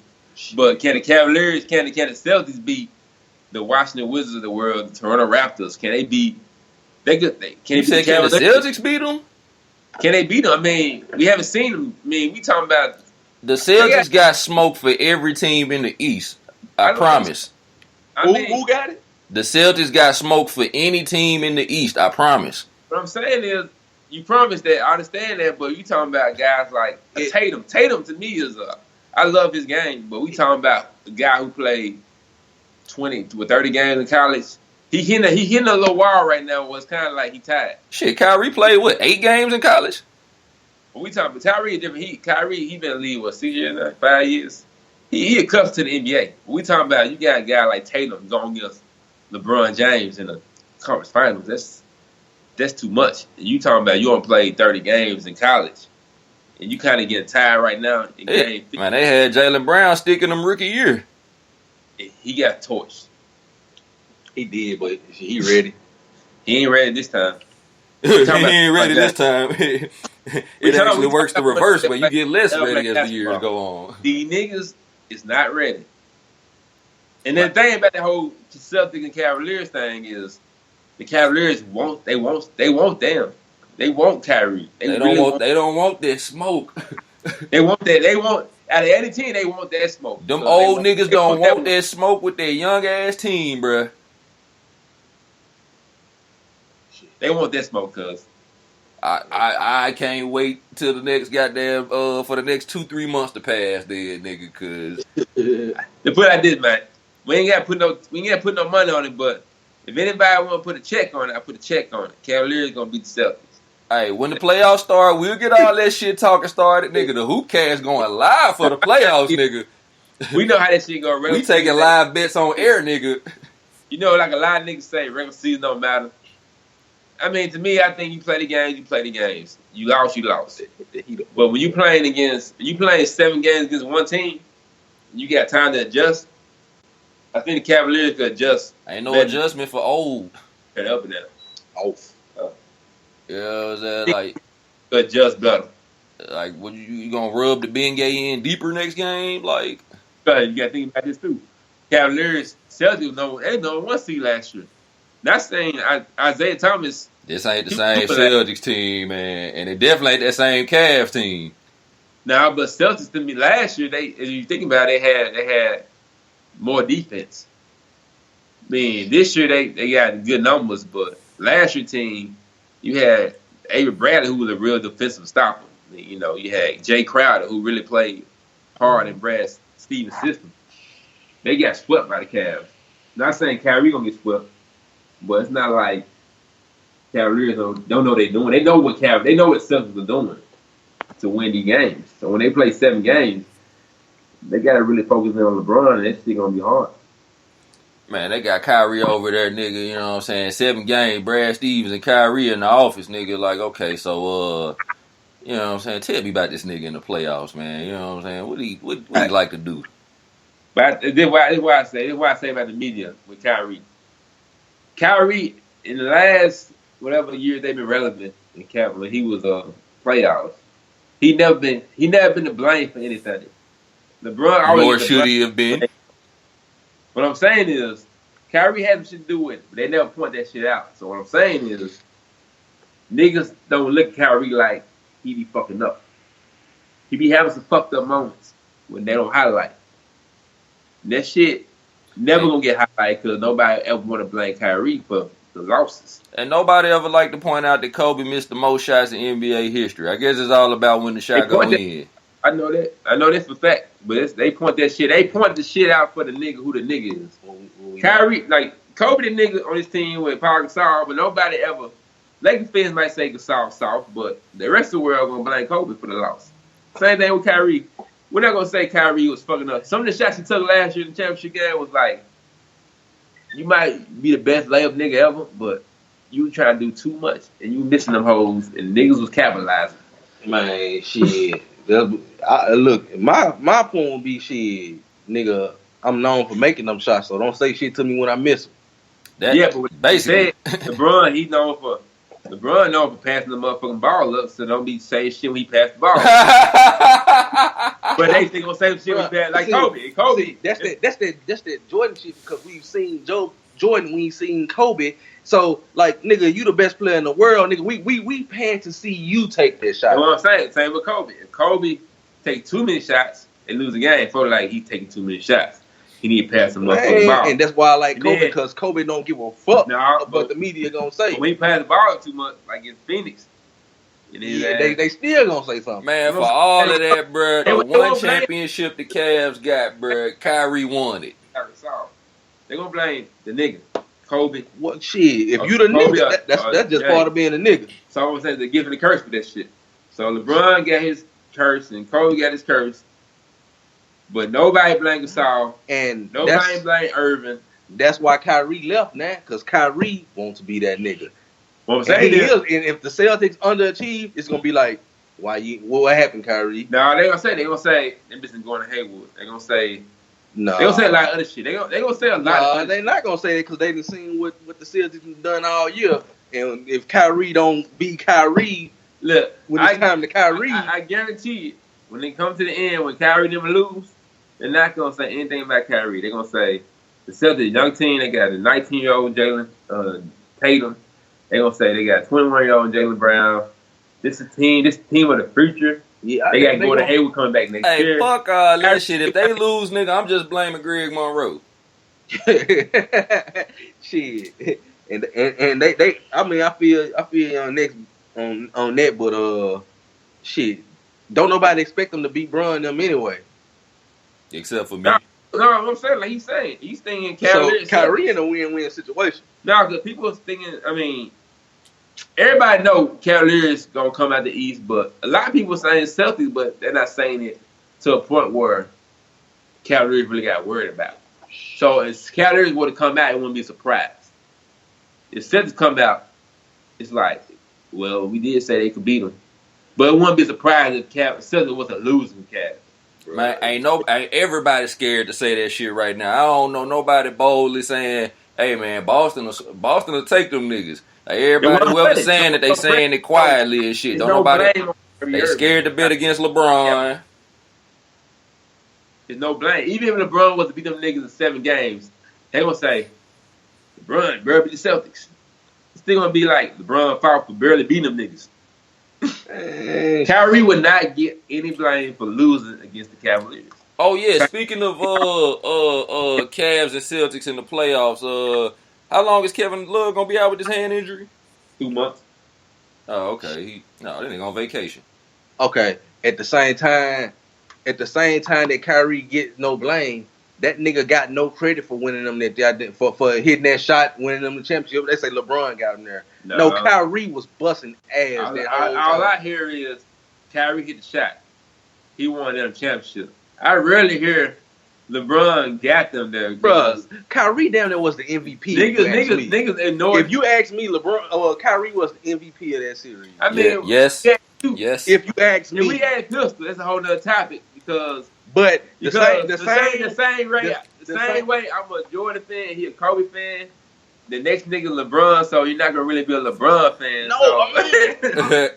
But can the Celtics beat the Washington Wizards of the world, the Toronto Raptors? Can they beat? Can the Celtics beat them? Can they beat them? I mean, we haven't seen them. I mean, we talking about the Celtics got smoked for every team in the East. I promise. Who got it? The Celtics got smoked for any team in the East. I promise. What I'm saying is, you promise that. I understand that, but you talking about guys like Tatum. Tatum to me is I love his game, but we talking about a guy who played 20 to 30 games in college. He hitting a little wall right now. Was kind of like he tired. Shit, Kyrie played 8 games in college? We talking about Kyrie a different. Kyrie he been in the league 6 years now, 5 years. He accustomed to the NBA. We talking about you got a guy like Tatum going against LeBron James in the conference finals. That's too much. And you talking about you don't play 30 games in college, and you kind of getting tired right now. Man, they had Jaylen Brown sticking them rookie year. He got torched. He did, but he ready. He ain't ready this time. He ain't ready this time. It actually works the reverse, but you get less ready as the years go on. The niggas is not ready. And the thing about the whole Celtics and Cavaliers thing is the Cavaliers want them. They want Kyrie. They don't want that smoke. They want that. They want out of any team. They want that smoke. Them old niggas don't want that smoke with their young ass team, bruh. They want that smoke, cuz. I can't wait till the next goddamn for the next 2-3 months to pass, then, nigga. Cause to put it like this, man, we ain't got to put no money on it, but if anybody want to put a check on it, I put a check on it. Cavaliers gonna beat the Celtics. Hey, when the playoffs start, we'll get all that shit talking started, nigga. The Hoopcast going live for the playoffs, nigga. We know how that shit go. We taking live bets on air, nigga. You know, like a lot of niggas say, regular season don't matter. I mean, to me, I think you play the games, you play the games. You lost. But when you playing 7 games against one team, you got time to adjust. I think the Cavaliers could adjust. Ain't no adjustment for old. Cut up and down. Off. Yeah, like adjust better. Like, what you gonna rub the Bengay in deeper next game? Like, you gotta think about this too. Cavaliers, Celtics, they know 1 seed last year. Not saying Isaiah Thomas. This ain't the same Celtics team, man, and it definitely ain't that same Cavs team. Nah, but Celtics to me last year, as you think about it, they had more defense. I mean, this year they got good numbers, but last year team, you had Avery Bradley, who was a real defensive stopper. You know, you had Jay Crowder, who really played hard in Brad Stevens' system. They got swept by the Cavs. Not saying Kyrie gonna get swept, but it's not like Cavaliers don't know what they're doing. They know what Celtics are doing to win these games. So when they play 7 games, they got to really focus in on LeBron, and that shit gonna be hard. Man, they got Kyrie over there, nigga, you know what I'm saying? 7 games, Brad Stevens and Kyrie in the office, nigga. Like, okay, so, you know what I'm saying? Tell me about this nigga in the playoffs, man. You know what I'm saying? What he like to do? But this is why I say about the media with Kyrie. Kyrie, in the last whatever years they've been relevant, in Cap when he was playoffs. He never been to blame for anything. LeBron always Nor the should blame. he have been. What I'm saying is, Kyrie had some shit to do with it, but they never point that shit out. So what I'm saying is, niggas don't look at Kyrie like he be fucking up. He be having some fucked up moments when they don't highlight. And that shit never gonna get highlighted because nobody ever want to blame Kyrie for the losses. And nobody ever like to point out that Kobe missed the most shots in NBA history. I guess it's all about when the shot go in. I know that. I know that's for fact. But they point that shit. They point the shit out for the nigga who the nigga is. Kyrie, like Kobe, the nigga on his team with Paul Gasol, but nobody ever. Lakers fans might say Gasol soft, but the rest of the world gonna blame Kobe for the loss. Same thing with Kyrie. We're not gonna say Kyrie was fucking up. Some of the shots he took last year in the championship game was like, you might be the best layup nigga ever, but you trying to do too much and you missing them hoes, and niggas was capitalizing. Man, shit. Look, my point would be shit, nigga. I'm known for making them shots, so don't say shit to me when I miss them. Yeah, but basically, LeBron known for passing the motherfucking ball up, so don't be saying shit when he passed the ball. But they gonna say shit with that like Kobe. Kobe. That's that Jordan shit because we've seen Jordan, we've seen Kobe. So like nigga, you the best player in the world, nigga. We paying to see you take that shot. You know what I'm saying? Same with Kobe. If Kobe take too many shots and lose a game, for like he taking too many shots. He need to pass the motherfucking ball. And that's why I like Kobe, because Kobe don't give a fuck what the media gonna say. When he pass the ball too much, like in Phoenix, they still gonna say something. Man, for all of that, bro, the one championship the Cavs got, bro, Kyrie won it. They gonna blame the nigga, Kobe. What shit? If you the nigga, that's just part of being a nigga. So I'm saying they're giving the curse for that shit. So LeBron got his curse and Kobe got his curse. But nobody blame Gasol, and nobody blame Irvin. That's why Kyrie left now, because Kyrie wants to be that nigga. What I'm saying is, and if the Celtics underachieve, it's gonna be like, what happened, Kyrie? No, they gonna say them bitches going to Haywood. They gonna say no. They gonna say a lot of other shit. They gonna say a lot. Of other they're not gonna say that because they done seen what the Celtics have done all year. And if Kyrie don't beat Kyrie, look, when it's time to Kyrie, I guarantee you, when they come to the end, when Kyrie never lose, they're not gonna say anything about Kyrie. They're gonna say the Celtics young team. They got a 19-year-old Jalen Tatum. They're gonna say they got 21-year-old Jaylen Brown. This team of the future. Yeah, they got Gordon Hayward coming back next year. Hey, fuck all that shit. If they lose, nigga, I'm just blaming Greg Monroe. Shit. And they I mean I feel on that, but shit. Don't nobody expect them to beat Bron them anyway. Except for me. No, I'm saying, like he's thinking Kyrie. So Kyrie in a win-win situation. No, because people are thinking, I mean, everybody know Cavaliers gonna come out the East, but a lot of people saying Celtics, but they're not saying it to a point where Cavaliers really got worried about it. So if Cavaliers were to come out, it wouldn't be a surprise. If Celtics come out, it's like, well, we did say they could beat them, but it wouldn't be a surprise if Celtics was a losing Cavs. Man, ain't everybody scared to say that shit right now. I don't know nobody boldly saying, "Hey, man, Boston will take them niggas." Like everybody, whoever's saying that, they saying it quietly and shit. Don't nobody. They scared to bet against LeBron. There's no blame. Even if LeBron was to beat them niggas in 7 games, they gonna say LeBron beat the Celtics. It's still gonna be like LeBron fought for barely beating them niggas. Kyrie would not get any blame for losing against the Cavaliers. Oh yeah, speaking of Cavs and Celtics in the playoffs, how long is Kevin Love gonna be out with his hand injury? 2 months. Oh, okay. They ain't on vacation. Okay. At the same time that Kyrie gets no blame, that nigga got no credit for winning them for hitting that shot, winning them the championship. They say LeBron got him there. No, Kyrie was busting ass. All I hear is Kyrie hit the shot. He won them championship. I rarely hear LeBron got them there. Bruh, Kyrie down there was the MVP. Niggas ignore. If you ask me, Kyrie was the MVP of that series. I mean, yes. If you ask me, if we add Pistol, that's a whole nother topic because the same way I'm a Jordan fan, he a Kobe fan. the next nigga LeBron, so you're not gonna really be a LeBron fan. No, so. I mean,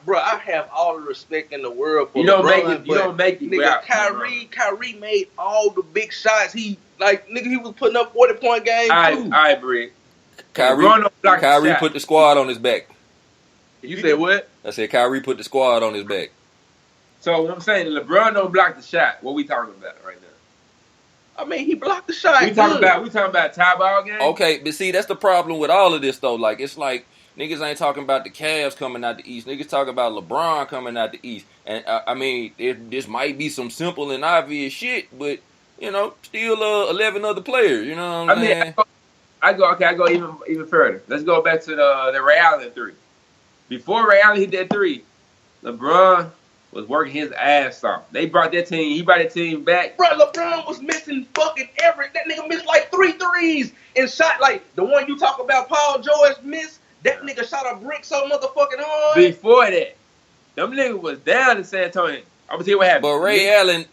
bro, I have all the respect in the world for you don't LeBron, make it. You don't make it. Nigga, Kyrie made all the big shots. He was putting up 40-point games too. All right, Brick. Kyrie put the squad on his back. You said what? I said Kyrie put the squad on his back. So what I'm saying, LeBron don't block the shot. What we talking about right now? I mean, he blocked the shot. We talking about tie ball game. Okay, but see, that's the problem with all of this though. Like, it's like niggas ain't talking about the Cavs coming out the East. Niggas talking about LeBron coming out the East. And I mean, this might be some simple and obvious shit, but you know, still 11 other players. You know what I'm saying? I go even further. Let's go back to the Ray Allen 3. Before Ray Allen hit that 3, LeBron was working his ass off. He brought that team back. Bro, LeBron was missing fucking everything. That nigga missed like 3 threes and shot like the one you talk about Paul George missed. That nigga shot a brick so motherfucking hard. Before that, them niggas was down in San Antonio. I'm gonna tell you what happened. But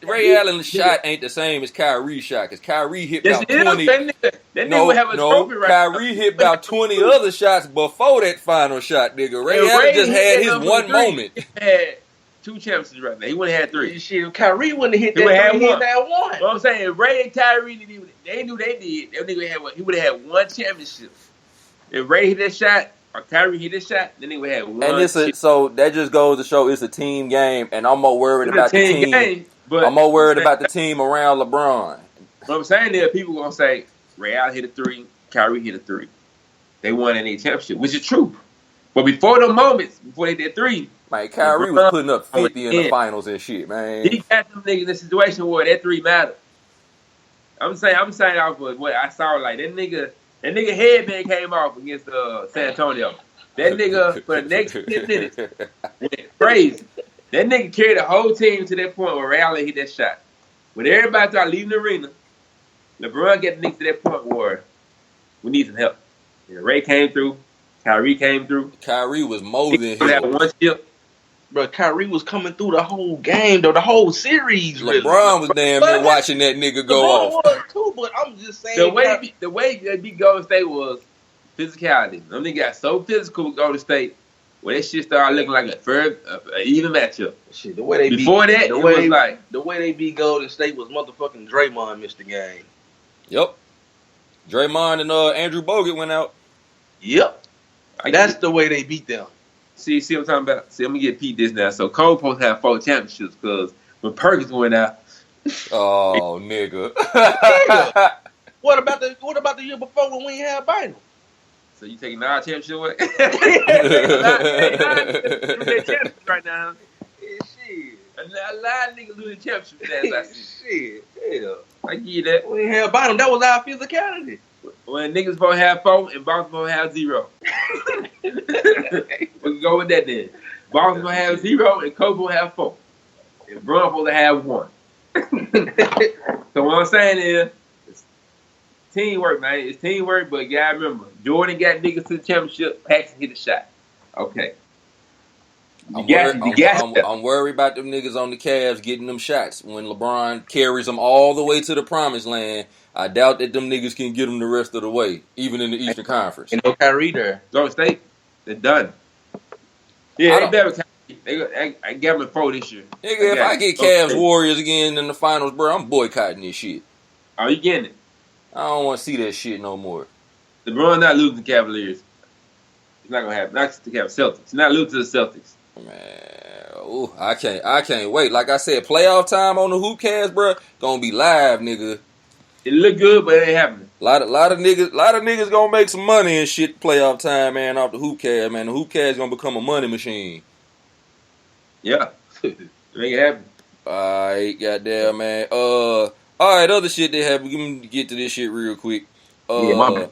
Ray Allen's shot ain't the same as Kyrie's shot, because Kyrie hit about 20. That nigga would have a trophy right Kyrie hit about 20 other shots before that final shot, nigga. Ray Allen just had his one moment. He had 2 championships right now. He wouldn't have had 3. Shit, Kyrie wouldn't have hit that 3. He had one. What I'm saying, Ray and Kyrie, they knew they did. That nigga he would have had 1 championship. If Ray hit that shot, or Kyrie hit this shot, then he would have 1. And so that just goes to show it's a team game, and I'm more worried about the team. I'm more worried about the team around LeBron. What I'm saying is, people gonna say Ray Allen hit a 3, Kyrie hit a 3. They won any championship, which is true. But before the moments, before they did 3, man, Kyrie was putting up 50 in the finals and shit, man. He got them niggas in a situation where that 3 mattered. I'm saying off of what I saw. Like that nigga headband came off against San Antonio. That nigga for the next 10 minutes went crazy. That nigga carried the whole team to that point where Ray Allen hit that shot. When everybody started leaving the arena, LeBron got the niggas to that point where we need some help. And Ray came through. Kyrie came through. Kyrie was more than him. Had 1 chip. Bro, Kyrie was coming through the whole game, though, the whole series. LeBron really was damn near watching that nigga go off. Was too, but I'm just saying. The way that beat Golden State was physicality. Them niggas got so physical with Golden State, where that shit started looking like an even matchup. Shit, the way they beat Golden State was motherfucking Draymond missed the game. Yep. Draymond and Andrew Bogut went out. Yep. That's the way they beat them. See what I'm talking about? See, I'm gonna get Pete this now. So Cole supposed to have 4 championships because when Perkins went out. Oh, nigga. What about the year before when we had Bynum? So you taking 9 championships away? 9 championships right now. Yeah, shit. A lot of niggas losing championships. As I see. Shit. Hell. I give you that. We had Bynum. That was our physicality. When niggas supposed to have 4 and Boston supposed to have 0. We can go with that then. Boston supposed to have 0 and Kobe will have 4. And Bron supposed to have 1. So what I'm saying is, it's teamwork, man. It's teamwork, but you gotta remember, Jordan got niggas to the championship, Paxson hit a shot. Okay. I'm worried about them niggas on the Cavs getting them shots when LeBron carries them all the way to the promised land. I doubt that them niggas can get them the rest of the way, even in the Eastern Conference. And no Kyrie there. Golden State, they're done. Yeah, they better Kyrie. I gave them a 4 this year. Nigga, if I get Cavs Warriors again in the finals, bro, I'm boycotting this shit. Oh, you getting it? I don't want to see that shit no more. LeBron not losing to the Cavaliers. It's not gonna happen. Not to the Celtics. He's not losing to the Celtics. Man, ooh, I can't wait. Like I said, playoff time on the Hoopcast, bro, gonna be live, nigga. It look good, but it ain't happening. Lot of niggas gonna make some money and shit playoff time, man, off the Hoopcast, man. The Hoopcast gonna become a money machine. Yeah. Make it happen. Alright, goddamn, man. Alright, other shit they have. Let me get to this shit real quick. Damn,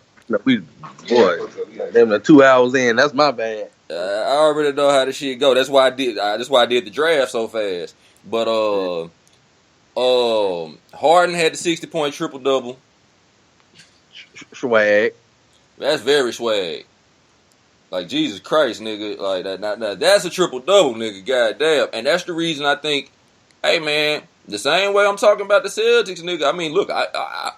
2 hours in. That's my bad. I already know how this shit go. That's why I did the draft so fast. But Harden had the 60-point triple-double. Swag. That's very swag. Like, Jesus Christ, nigga. Like, that's a triple-double, nigga. Goddamn. And that's the reason I think, hey, man, The same way I'm talking about the Celtics, nigga. I mean, look,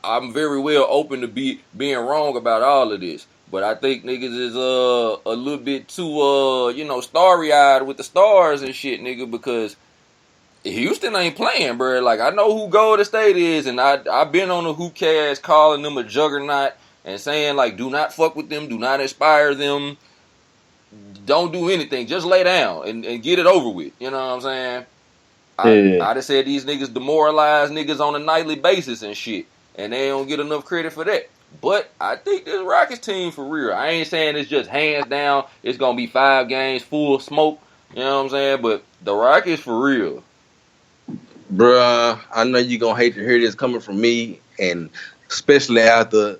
I'm very well open to being wrong about all of this, but I think niggas is a little bit too starry eyed with the stars and shit, nigga, because Houston ain't playing, bro. Like, I know who Golden State is, and I've been on the hookah calling them a juggernaut and saying, like, do not fuck with them, do not inspire them, don't do anything, just lay down and get it over with. You know what I'm saying? I just said these niggas demoralize niggas on a nightly basis and shit, and they don't get enough credit for that. But I think this Rockets team for real. I ain't saying it's just hands down, it's going to be 5 games full smoke, you know what I'm saying? But the Rockets for real. Bruh, I know you're going to hate to hear this coming from me, and especially after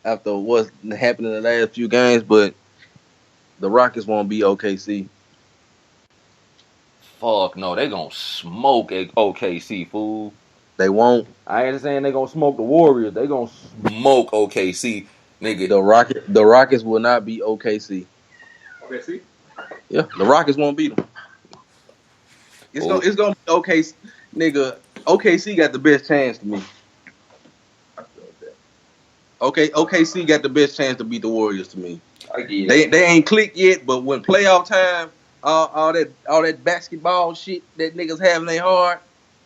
what's happened in the last few games, but the Rockets won't be OKC. Fuck no, they gonna smoke at OKC, fool. They won't. I ain't saying they gonna smoke the Warriors. They gonna smoke OKC, nigga. The Rockets will not be OKC. OKC? Yeah, the Rockets won't beat them. It's gonna be OKC, nigga. OKC got the best chance to me. I feel that. Okay, OKC got the best chance to beat the Warriors to me. I get it. They ain't clicked yet, but when playoff time, all that basketball shit that niggas have in their heart,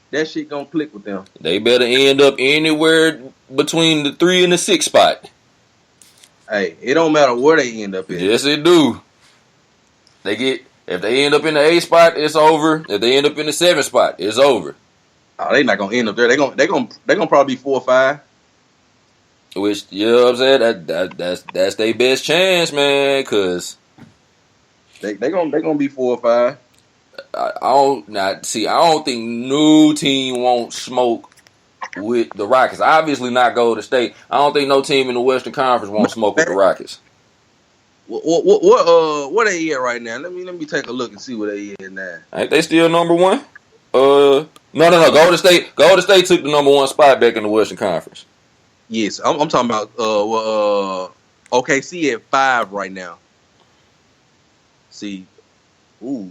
that shit gonna click with them. They better end up anywhere between the 3 and the 6 spot. Hey, it don't matter where they end up in. Yes, it do. If they end up in the 8 spot, it's over. If they end up in the 7 spot, it's over. Oh, they not gonna end up there. They gonna probably be 4 or 5. Which, you know what I'm saying? That's their best chance, man. Cause they gonna be 4 or 5. I don't think no team won't smoke with the Rockets. Obviously not Golden State. I don't think no team in the Western Conference won't smoke with the Rockets. What they at right now? Let me take a look and see where they at now. Ain't they still number 1? No. Golden State took the number 1 spot back in the Western Conference. Yes, I'm talking about OKC at 5 right now. See, ooh,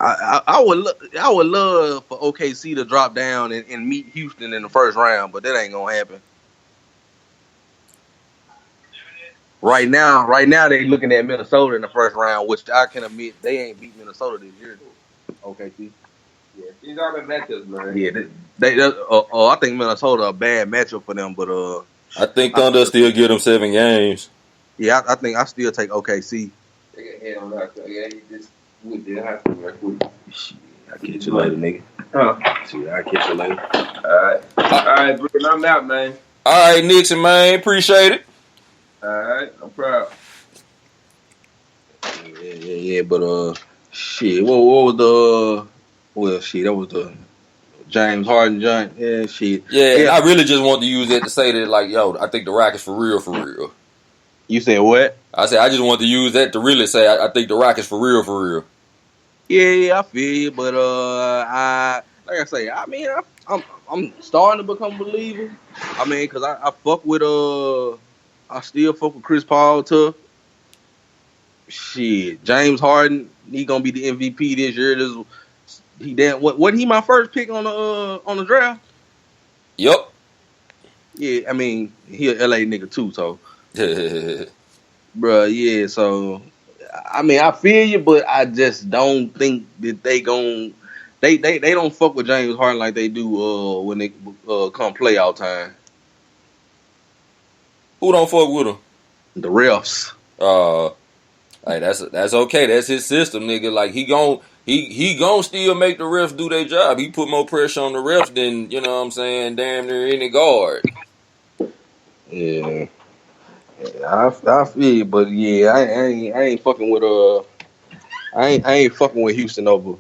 I would love for OKC to drop down and meet Houston in the first round, but that ain't gonna happen. Right now they looking at Minnesota in the first round, which I can admit they ain't beat Minnesota this year. OKC. Yeah, these are the matchups, man. Yeah, I think Minnesota a bad matchup for them, but I think Thunder still get them 7 games. Yeah, I think I still take OKC. They got head on that. Yeah, he just went there high school right quick. Shit, I'll catch you later, nigga. Shit, I'll catch you later. All right, Brian, I'm out, man. All right, Nixon, man. Appreciate it. All right, I'm proud. Yeah, but shit, what was the? Well, shit, that was the James Harden joint. Yeah, shit. Yeah, I really just want to use that to say that, like, yo, I think the Rockets for real, for real. You said what? I said I just want to use that to really say I think the Rockets for real, for real. Yeah, I feel you, but like I say, I mean, I'm starting to become a believer. I mean, cause I fuck with I still fuck with Chris Paul too. Shit, James Harden, he gonna be the MVP this year. Wasn't he my first pick on the draft? Yup. Yeah, I mean, he a LA nigga too, so bruh, yeah, so I mean, I feel you, but I just don't think that they don't fuck with James Harden like they do when they come playoff time. Who don't fuck with him? The refs. Like that's okay. That's his system, nigga. Like he gon' still make the refs do their job. He put more pressure on the refs than, you know what I'm saying, damn near any guard. Yeah, I feel you, but yeah, I ain't fucking with I ain't fucking with Houston over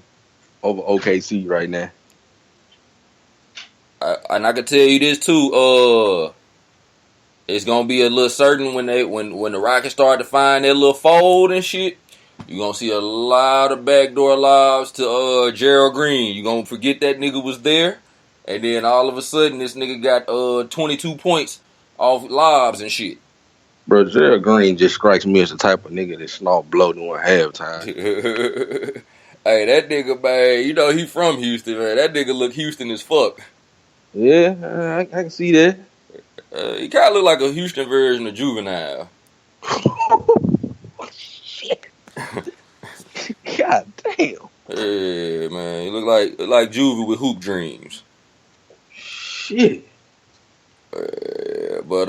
OKC right now. And I can tell you this too. It's gonna be a little certain when the Rockets start to find their little fold and shit. You're gonna see a lot of backdoor lobs to Gerald Green. You're gonna forget that nigga was there, and then all of a sudden this nigga got 22 points off lobs and shit. Bro, Gerald Green just strikes me as the type of nigga that snort blow during halftime. Hey, that nigga, man, you know he from Houston, man. That nigga look Houston as fuck. Yeah, I can see that. He kind of look like a Houston version of Juvenile. Shit. God damn. Yeah, man, he look like Juvie with hoop dreams. Shit. But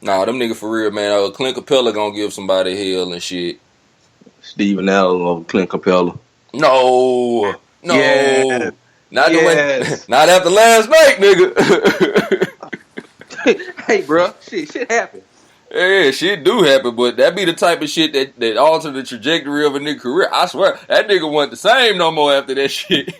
nah, them nigga for real, man. Clint Capella gonna give somebody hell and shit. Steven Allen over Clint Capella. No, Yeah. not the one, Yes. not after last night, nigga. Hey, bro. Shit happened. Yeah, shit do happen, but that be the type of shit that alter the trajectory of a nigga career. I swear, that nigga wasn't the same no more after that shit.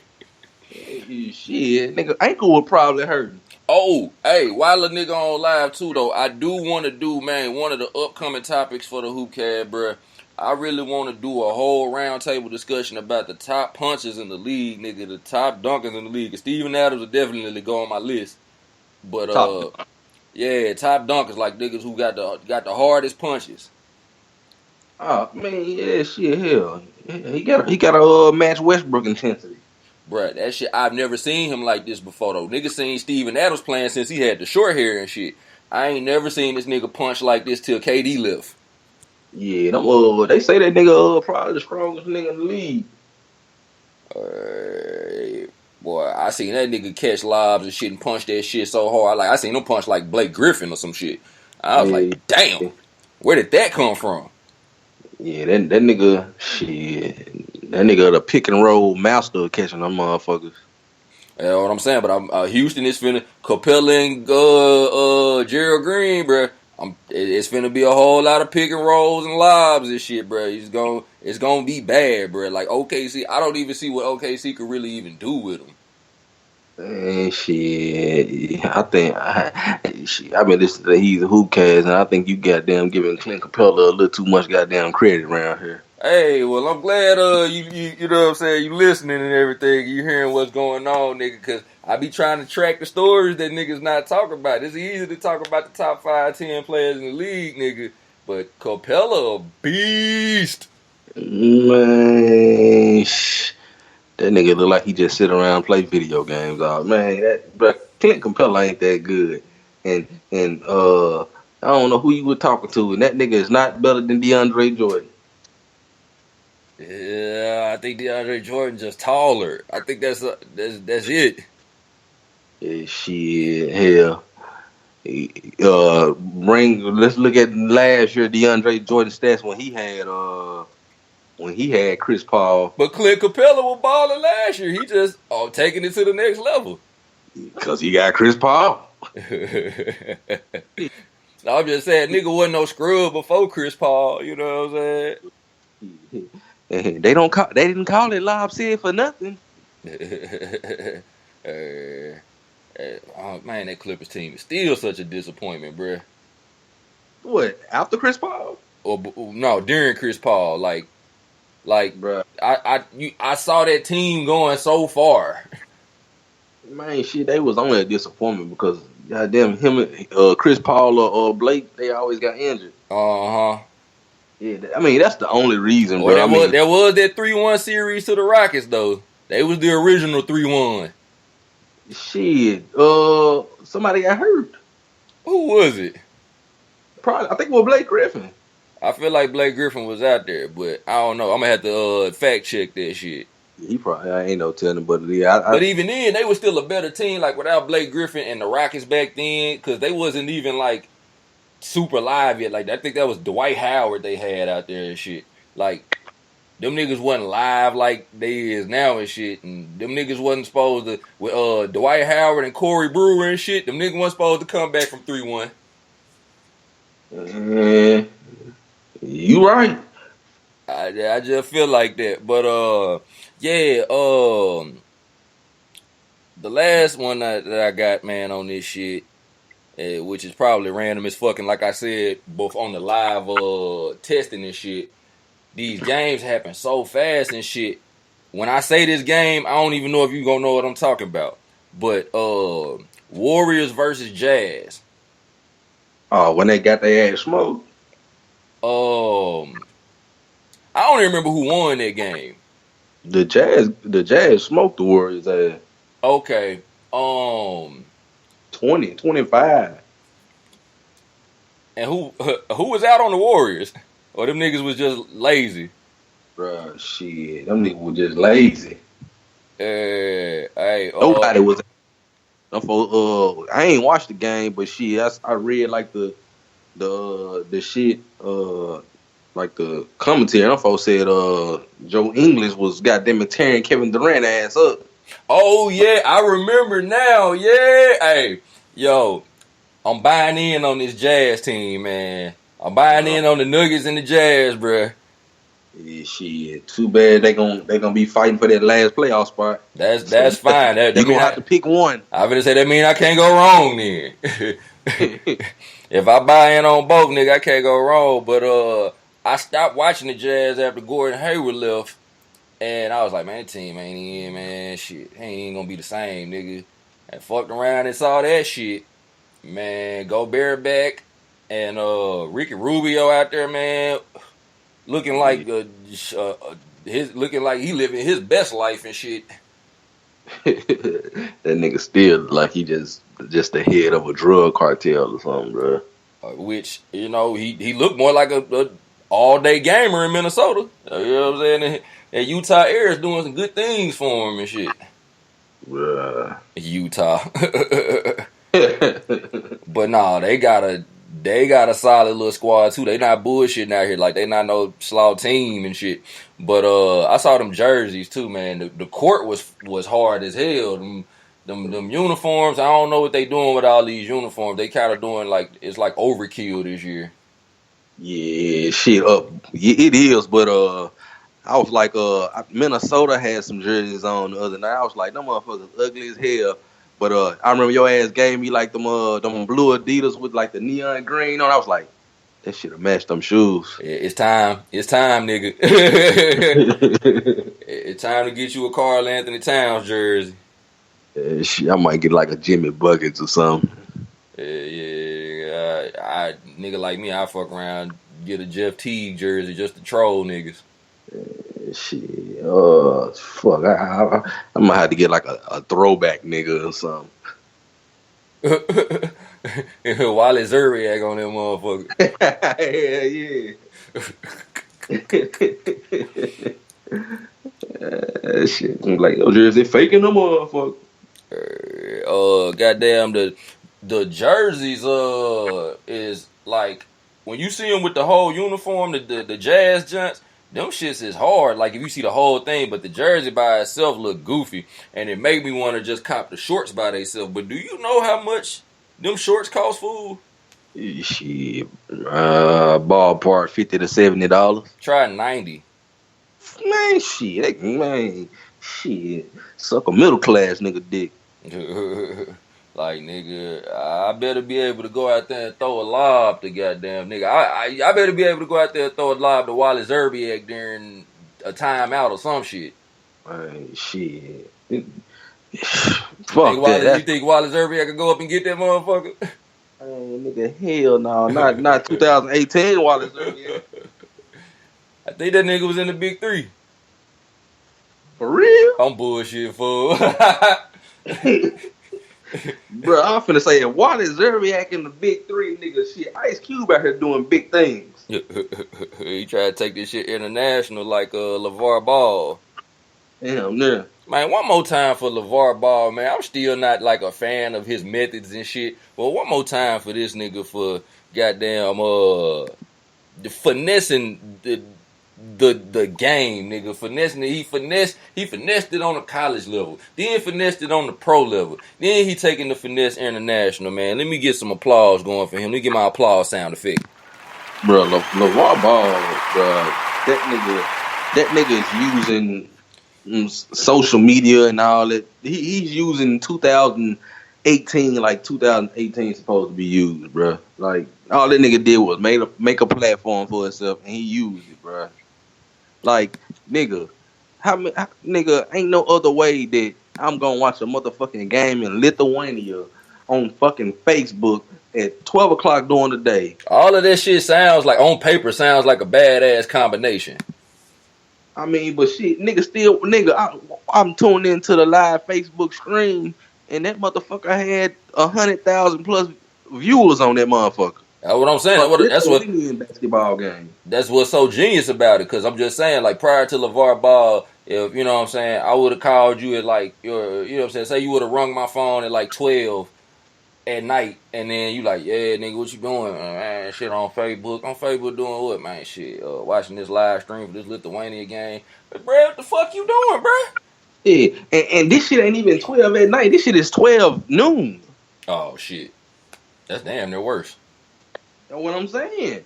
Shit, nigga, ankle would probably hurt. Oh, hey, while a nigga on live too, though, I do want to do, man, one of the upcoming topics for the Hoopcast, bruh. I really want to do a whole roundtable discussion about the top punchers in the league, nigga, the top dunkers in the league. And Steven Adams will definitely go on my list. But yeah, top dunkers, like niggas who got the hardest punches. Oh man, yeah, shit, hell, he got a match Westbrook intensity. Bruh, that shit, I've never seen him like this before, though. Nigga seen Steven Adams playing since he had the short hair and shit. I ain't never seen this nigga punch like this till KD left. Yeah, them, they say that nigga probably the strongest nigga in the league. Boy, I seen that nigga catch lobs and shit and punch that shit so hard. I seen him punch like Blake Griffin or some shit. I was like, damn, where did that come from? Yeah, that nigga, shit, that nigga the pick and roll master catching them motherfuckers. You know what I'm saying? But Houston is finna Capella and Gerald Green, bruh. It's finna be a whole lot of pick and rolls and lobs and shit, bruh. It's gonna be bad, bruh. Like OKC, I don't even see what OKC could really even do with them. And shit, I think I've been listening to the HEEZY Hoopcast, and I think you goddamn giving Clint Capella a little too much goddamn credit around here. Hey, well, I'm glad you know what I'm saying, you listening and everything, you hearing what's going on, nigga, because I be trying to track the stories that niggas not talking about. It's easy to talk about the top 5, 10 players in the league, nigga, but Capella a beast. Man, that nigga look like he just sit around and play video games. Man, Clint Capella ain't that good, and I don't know who you were talking to, and that nigga is not better than DeAndre Jordan. Yeah, I think DeAndre Jordan just taller. I think that's it. Yeah, shit, hell. Let's look at last year DeAndre Jordan stats when he had Chris Paul. But Clint Capella was balling last year. He just taking it to the next level. Because he got Chris Paul. I'm just saying, nigga wasn't no scrub before Chris Paul. You know what I'm saying? They didn't call it Lob City for nothing. Oh man, that Clippers team is still such a disappointment, bruh. What, after Chris Paul? Or no, during Chris Paul, like, bruh. I saw that team going so far. Man, shit, they was only a disappointment because goddamn him, Chris Paul or Blake, they always got injured. Yeah, I mean that's the only reason, bro. There was that 3-1 series to the Rockets though. They was the original 3-1. Shit, somebody got hurt. Who was it? Probably, I think it was Blake Griffin. I feel like Blake Griffin was out there, but I don't know. I'm gonna have to fact check that shit. He probably, I ain't no telling, but yeah. But even then, they were still a better team. Like without Blake Griffin and the Rockets back then, because they wasn't even like super live yet. Like I think that was Dwight Howard they had out there and shit. Like them niggas wasn't live like they is now and shit. And them niggas wasn't supposed to with Dwight Howard and Corey Brewer and shit. Them niggas wasn't supposed to come back from 3-1. You right. I just feel like that. But yeah, the last one that I got, man, on this shit, which is probably random as fucking, like I said, both on the live testing and shit. These games happen so fast and shit. When I say this game, I don't even know if you gonna know what I'm talking about. But Warriors versus Jazz. Oh, when they got their ass smoked. I don't even remember who won that game. The Jazz smoked the Warriors at Okay. 25. And who was out on the Warriors? Or them niggas was just lazy? Bruh, shit. Them niggas were just lazy. Hey, Nobody was. I ain't watched the game, but shit, I read like the shit, like the commentary. Them folks said Joe Ingles was goddamn tearing Kevin Durant ass up. oh yeah, I remember now. Yeah, hey, yo, I'm buying in on this Jazz team, man. I'm buying in on the Nuggets and the Jazz, bruh. Yeah, shit. Too bad they gonna be fighting for that last playoff spot. That's fine. That You mean gonna have to pick one. I gonna say that mean I can't go wrong then. If I buy in on both, nigga, I can't go wrong. But I stopped watching the Jazz after Gordon Hayward left, and I was like, man, that team ain't in, man. Shit, ain't gonna be the same, nigga. And fucked around and saw that shit, man. Gobert back and Ricky Rubio out there, man, looking like looking like he living his best life and shit. That nigga still like he just the head of a drug cartel or something, bro. Which, you know, he looked more like a all day gamer in Minnesota. You know what I'm saying? And Utah Air is doing some good things for him and shit. Bruh. Utah. But nah, they got a solid little squad too. They not bullshitting out here. Like, they not no slaw team and shit. But I saw them jerseys too, man. The court was hard as hell. Them uniforms, I don't know what they doing with all these uniforms. They kind of doing like, it's like overkill this year. Yeah, shit up. Yeah, it is, but I was like, Minnesota had some jerseys on the other night. I was like, them motherfuckers ugly as hell. But I remember your ass gave me like them blue Adidas with like the neon green on. I was like, that should have matched them shoes. It's time, nigga. It's time to get you a Karl Anthony Towns jersey. Shit, I might get like a Jimmy Buckets or something. Yeah, nigga like me, I fuck around, get a Jeff Teague jersey just to troll niggas. Shit, fuck, I might have to get like a throwback nigga or something. Wally Zuriak on them motherfucker. Yeah. Shit, I'm like, yo, jersey faking them motherfucker. Goddamn, the jerseys is like, when you see them with the whole uniform, the Jazz junts, them shits is hard. Like, if you see the whole thing, but the jersey by itself look goofy, and it made me want to just cop the shorts by themselves. But do you know how much them shorts cost, fool? Shit, ballpark $50 to $70. Try 90. Man, shit, suck a middle class nigga dick. Like, nigga, I better be able to go out there and throw a lob to goddamn nigga. I better be able to go out there and throw a lob to Wally Zerbiak during a timeout or some shit. Man, shit. Fuck that. You think Wally Zerbiak could go up and get that motherfucker? Man, nigga, hell no. Not 2018 Wally Zerbiak. I think that nigga was in the Big Three. For real? I'm bullshit, fool. Bro, I'm finna say, if Wally Zerbiak in the Big Three, nigga, shit, Ice Cube out here doing big things. He tried to take this shit international like LeVar Ball. Damn, yeah. Man, one more time for LeVar Ball, man. I'm still not like a fan of his methods and shit. But one more time for this nigga for goddamn the finessing the game, nigga. Finessing it. He finessed it on the college level. Then finessed it on the pro level. Then he taking the finesse international, man. Let me get some applause going for him. Let me get my applause sound effect. Bro, LeVar Ball, bro, that nigga is using social media and all that. He's using 2018 like 2018 is supposed to be used, bro. Like, all that nigga did was make a platform for himself, and he used it, bro. Like, nigga, nigga, ain't no other way that I'm gonna watch a motherfucking game in Lithuania on fucking Facebook at 12 o'clock during the day. All of that shit sounds like, on paper, sounds like a badass combination. I mean, but shit, I'm tuned into the live Facebook stream, and that motherfucker had 100,000 plus viewers on that motherfucker. That's what I'm saying. Fuck, this That's gonna what be me in basketball game. that's what's so genius about it. Because I'm just saying, like prior to LeVar Ball, if you know what I'm saying, I would have called you at like you know what I'm saying. Say you would have rung my phone at like 12 at night, and then you like, yeah, nigga, what you doing? Man, shit on Facebook. On Facebook doing what, man? Shit, watching this live stream for this Lithuania game. But, bro, what the fuck you doing, bro? Yeah, and this shit ain't even 12 at night. This shit is 12 noon. Oh, shit. That's damn near worse. That's what I'm saying.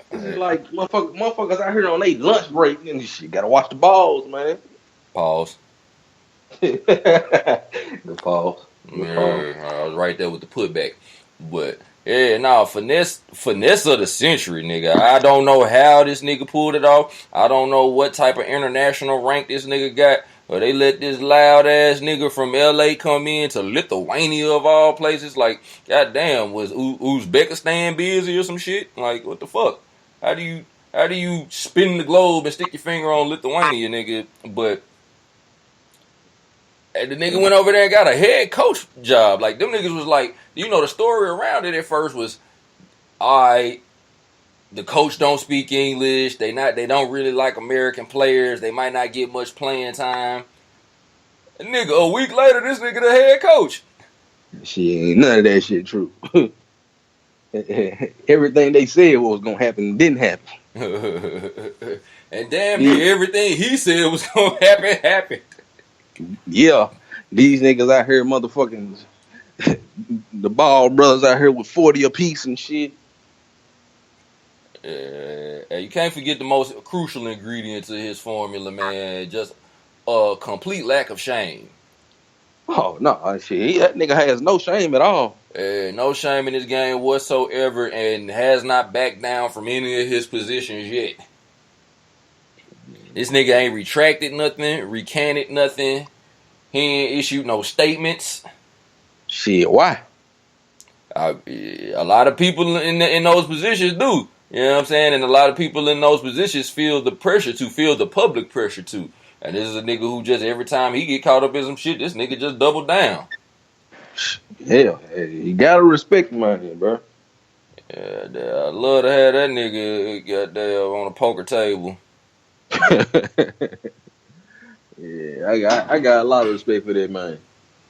This is like motherfuckers out here on their lunch break and this shit. Gotta watch the balls, man. Pause. The pause. Yeah, I was right there with the putback. But, yeah, nah, finesse of the century, nigga. I don't know how this nigga pulled it off. I don't know what type of international rank this nigga got. But they let this loud ass nigga from LA come in to Lithuania of all places. Like, goddamn, was Uzbekistan busy or some shit? Like, what the fuck? How do you spin the globe and stick your finger on Lithuania, nigga? But and the nigga went over there and got a head coach job. Like, them niggas was like, you know, the story around it at first was, alright, the coach don't speak English. They don't really like American players. They might not get much playing time. And nigga, a week later, this nigga the head coach. Shit, ain't none of that shit true. Everything they said was gonna happen didn't happen. And damn near everything he said was gonna happen happened. Yeah, these niggas out here, motherfucking the Ball brothers out here with 40 apiece and shit. You can't forget the most crucial ingredient to his formula, man. Just a complete lack of shame. Oh no, shit, that nigga has no shame at all. No shame in his game whatsoever, and has not backed down from any of his positions yet. This nigga ain't retracted nothing, recanted nothing. He ain't issued no statements. Shit, why? A lot of people in those positions do. You know what I'm saying? And a lot of people in those positions feel the pressure to, feel the public pressure to. And this is a nigga who just, every time he get caught up in some shit, this nigga just double down. Hell, you gotta respect him out here, bro. Yeah, I love to have that nigga goddamn on a poker table. Yeah, I got a lot of respect for that man.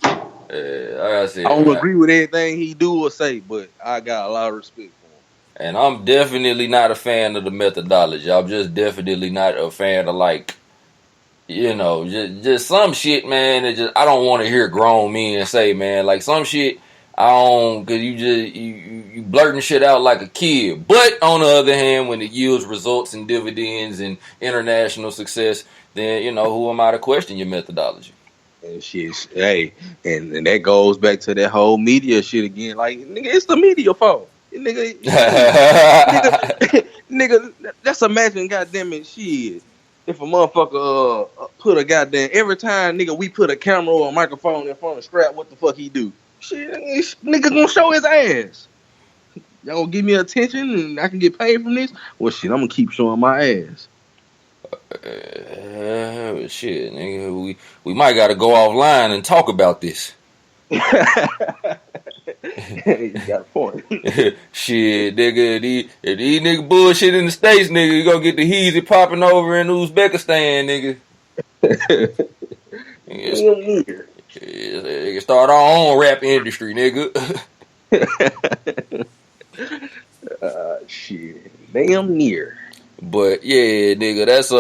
I don't agree with anything he do or say, but I got a lot of respect for him. And I'm definitely not a fan of the methodology. I'm just definitely not a fan of, like, you know, just some shit, man. That just, I don't want to hear grown men say, man, like some shit. I don't, cause you blurting shit out like a kid. But on the other hand, when it yields results and dividends and international success, then you know who am I to question your methodology? And shit, hey, and that goes back to that whole media shit again. Like, nigga, it's the media fault. Nigga, nigga, let's imagine, goddamn it, shit. If a motherfucker put a goddamn, every time, nigga, we put a camera or a microphone in front of Strap, what the fuck he do? Shit, nigga gonna show his ass. Y'all gonna give me attention and I can get paid from this? Well, shit, I'm gonna keep showing my ass. Shit, nigga, we might gotta go offline and talk about this. You got a point. Shit, nigga, if these nigga bullshit in the States, nigga, you gonna get the HEEZY popping over in Uzbekistan, nigga. Nigga, start our own rap industry, nigga. Shit, damn near. But yeah, nigga, that's you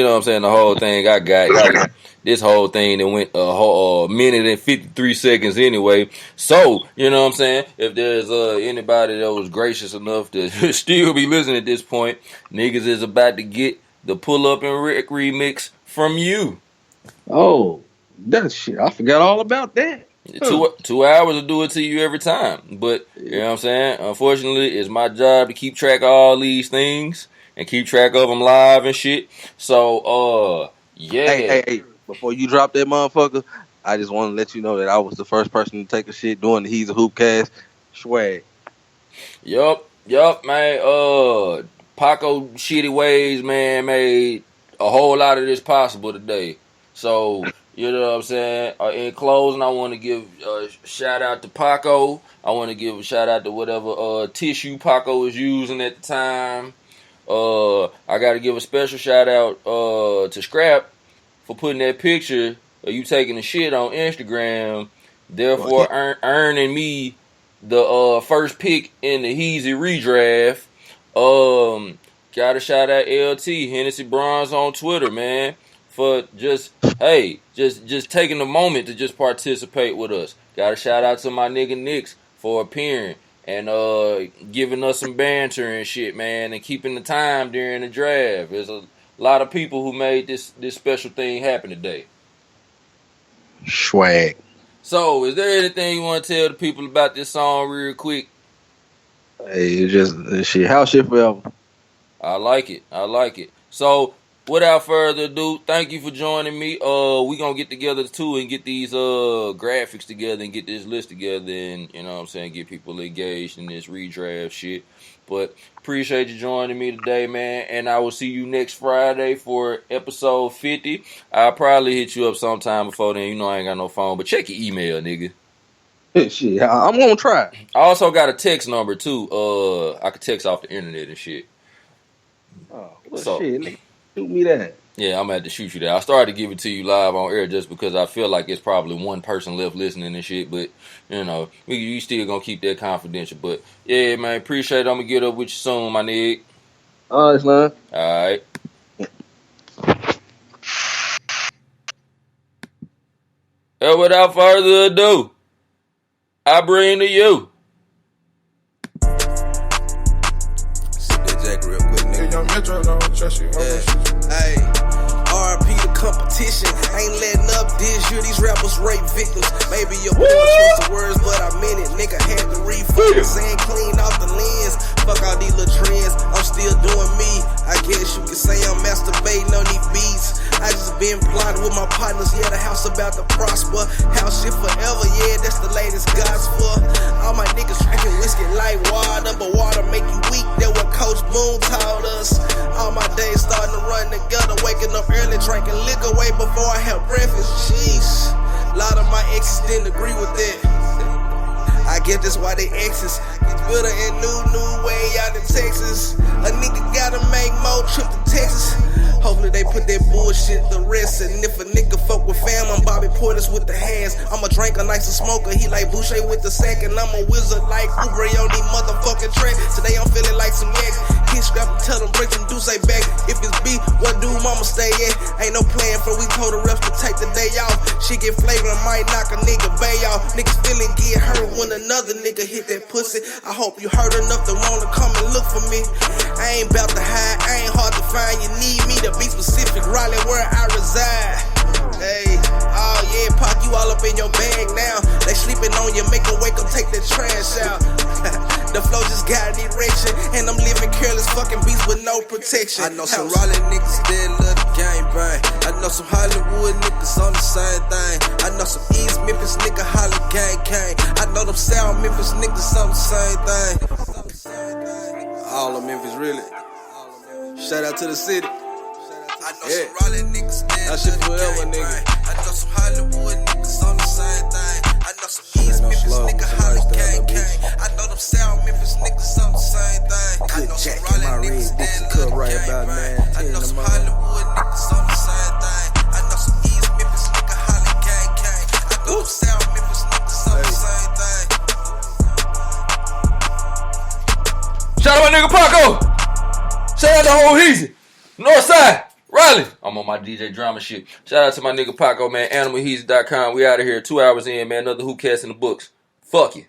know what I'm saying, the whole thing I got this whole thing that went a whole minute and 53 seconds anyway. So, you know what I'm saying, if there's anybody that was gracious enough to still be listening at this point, niggas is about to get the Pull Up and Rick remix from you. Oh, that shit, I forgot all about that. 2 hours will do it to you every time. But, you know what I'm saying, unfortunately, it's my job to keep track of all these things and keep track of them live and shit. So, yeah. Hey, before you drop that motherfucker, I just want to let you know that I was the first person to take a shit doing the HEEZY Hoopcast. Swag. Yup, man. Paco shitty ways, man, made a whole lot of this possible today. So, you know what I'm saying? In closing, I want to give a shout out to Paco. I want to give a shout out to whatever tissue Paco was using at the time. I got to give a special shout out to Scrap for putting that picture of you taking the shit on Instagram, therefore earning me the first pick in the HEEZY redraft. Gotta shout out LT, Hennessy Bronze on Twitter, man, for just taking the moment to just participate with us. Gotta shout out to my nigga Nix for appearing and giving us some banter and shit, man, and keeping the time during the draft. There's a lot of people who made this special thing happen today. Swag. So, is there anything you want to tell the people about this song real quick? Hey, it's just shit. House shit forever. I like it. So, without further ado, thank you for joining me. We gonna get together too and get these graphics together and get this list together and, you know what I'm saying, get people engaged in this redraft shit. But appreciate you joining me today, man. And I will see you next Friday for episode 50. I'll probably hit you up sometime before then. You know I ain't got no phone, but check your email, nigga. Shit, I'm gonna try. I also got a text number too. I could text off the internet and shit. Oh, well, so, shit, nigga, shoot me that. Yeah, I'm gonna have to shoot you that. I started to give it to you live on air just because I feel like it's probably one person left listening and shit. But, you know, you still gonna keep that confidential. But, yeah, man, appreciate it. I'm gonna get up with you soon, my nigga. All right, man. All right. And without further ado, I bring to you. Sit that jack real quick, nigga. Young Metro don't trust you. Hey, RP the competition. Ain't letting up this year. These rappers rape victims. Maybe your boy chose the words, but I meant it. Nigga had to refocus and clean off the lens. Fuck all these little trends. I'm still doing me. I guess you could say I'm masturbating on these beats. I just been plotting with my partners. Yeah, the house about to prosper. House shit forever. Yeah, that's the latest gospel. All my niggas drinking whiskey like water, but water make you weak. That what Coach Boone taught us. All my days starting to run together. Waking up early, drinking liquor way before I have breakfast. Jeez, a lot of my exes didn't agree with that. I guess that's why they exes. Build a new way out in Texas. A nigga gotta make more trip to Texas. Hopefully they put that bullshit to rest. And if a nigga fuck with fam, I'm Bobby Portis with the hands. I'm a drinker, nice and smoker. He like Boucher with the sack. And I'm a wizard like Ubre on these motherfucking track. Today I'm feeling like some yaks. Hit scrap and tell them break them do say back. If it's B, what do mama stay at? Ain't no plan for we told the refs to take the day off. She get flagrant, might knock a nigga bay off. Niggas feeling get hurt when another nigga hit that pussy. I hope you hurt enough to wanna come and look for me. I ain't bout to hide, I ain't hard to find. You need me to be specific, Raleigh where I reside. Hey, oh yeah, Pac, you all up in your bag now. They sleeping on you, make them wake up, take the trash out. The flow just got an erection, and I'm living careless fucking beats with no protection. I know some Raleigh niggas that love the game bang. I know some Hollywood niggas on the same thing. I know some East Memphis nigga holla gang gang. I know them South Memphis niggas on the same thing. All of Memphis really. Shout out to the city. I know some Raleigh niggas that shit forever, nigga. I know some Hollywood niggas on the same thing. I know some East Memphis nigga holla gang gang. I know them South Memphis niggas on the same thing. I know some Raleigh niggas that love the game bang. I know some Hollywood niggas on the same thing. I know some East Memphis nigga holla gang gang. I know them South Memphis niggas on the same thing. Shout out my nigga Paco. Shout out the whole HEEZY. Northside. Raleigh. I'm on my DJ drama shit. Shout out to my nigga Paco, man. AnimalHeezy.com. We out of here. 2 hours in, man. Another Who Cats in the books. Fuck you.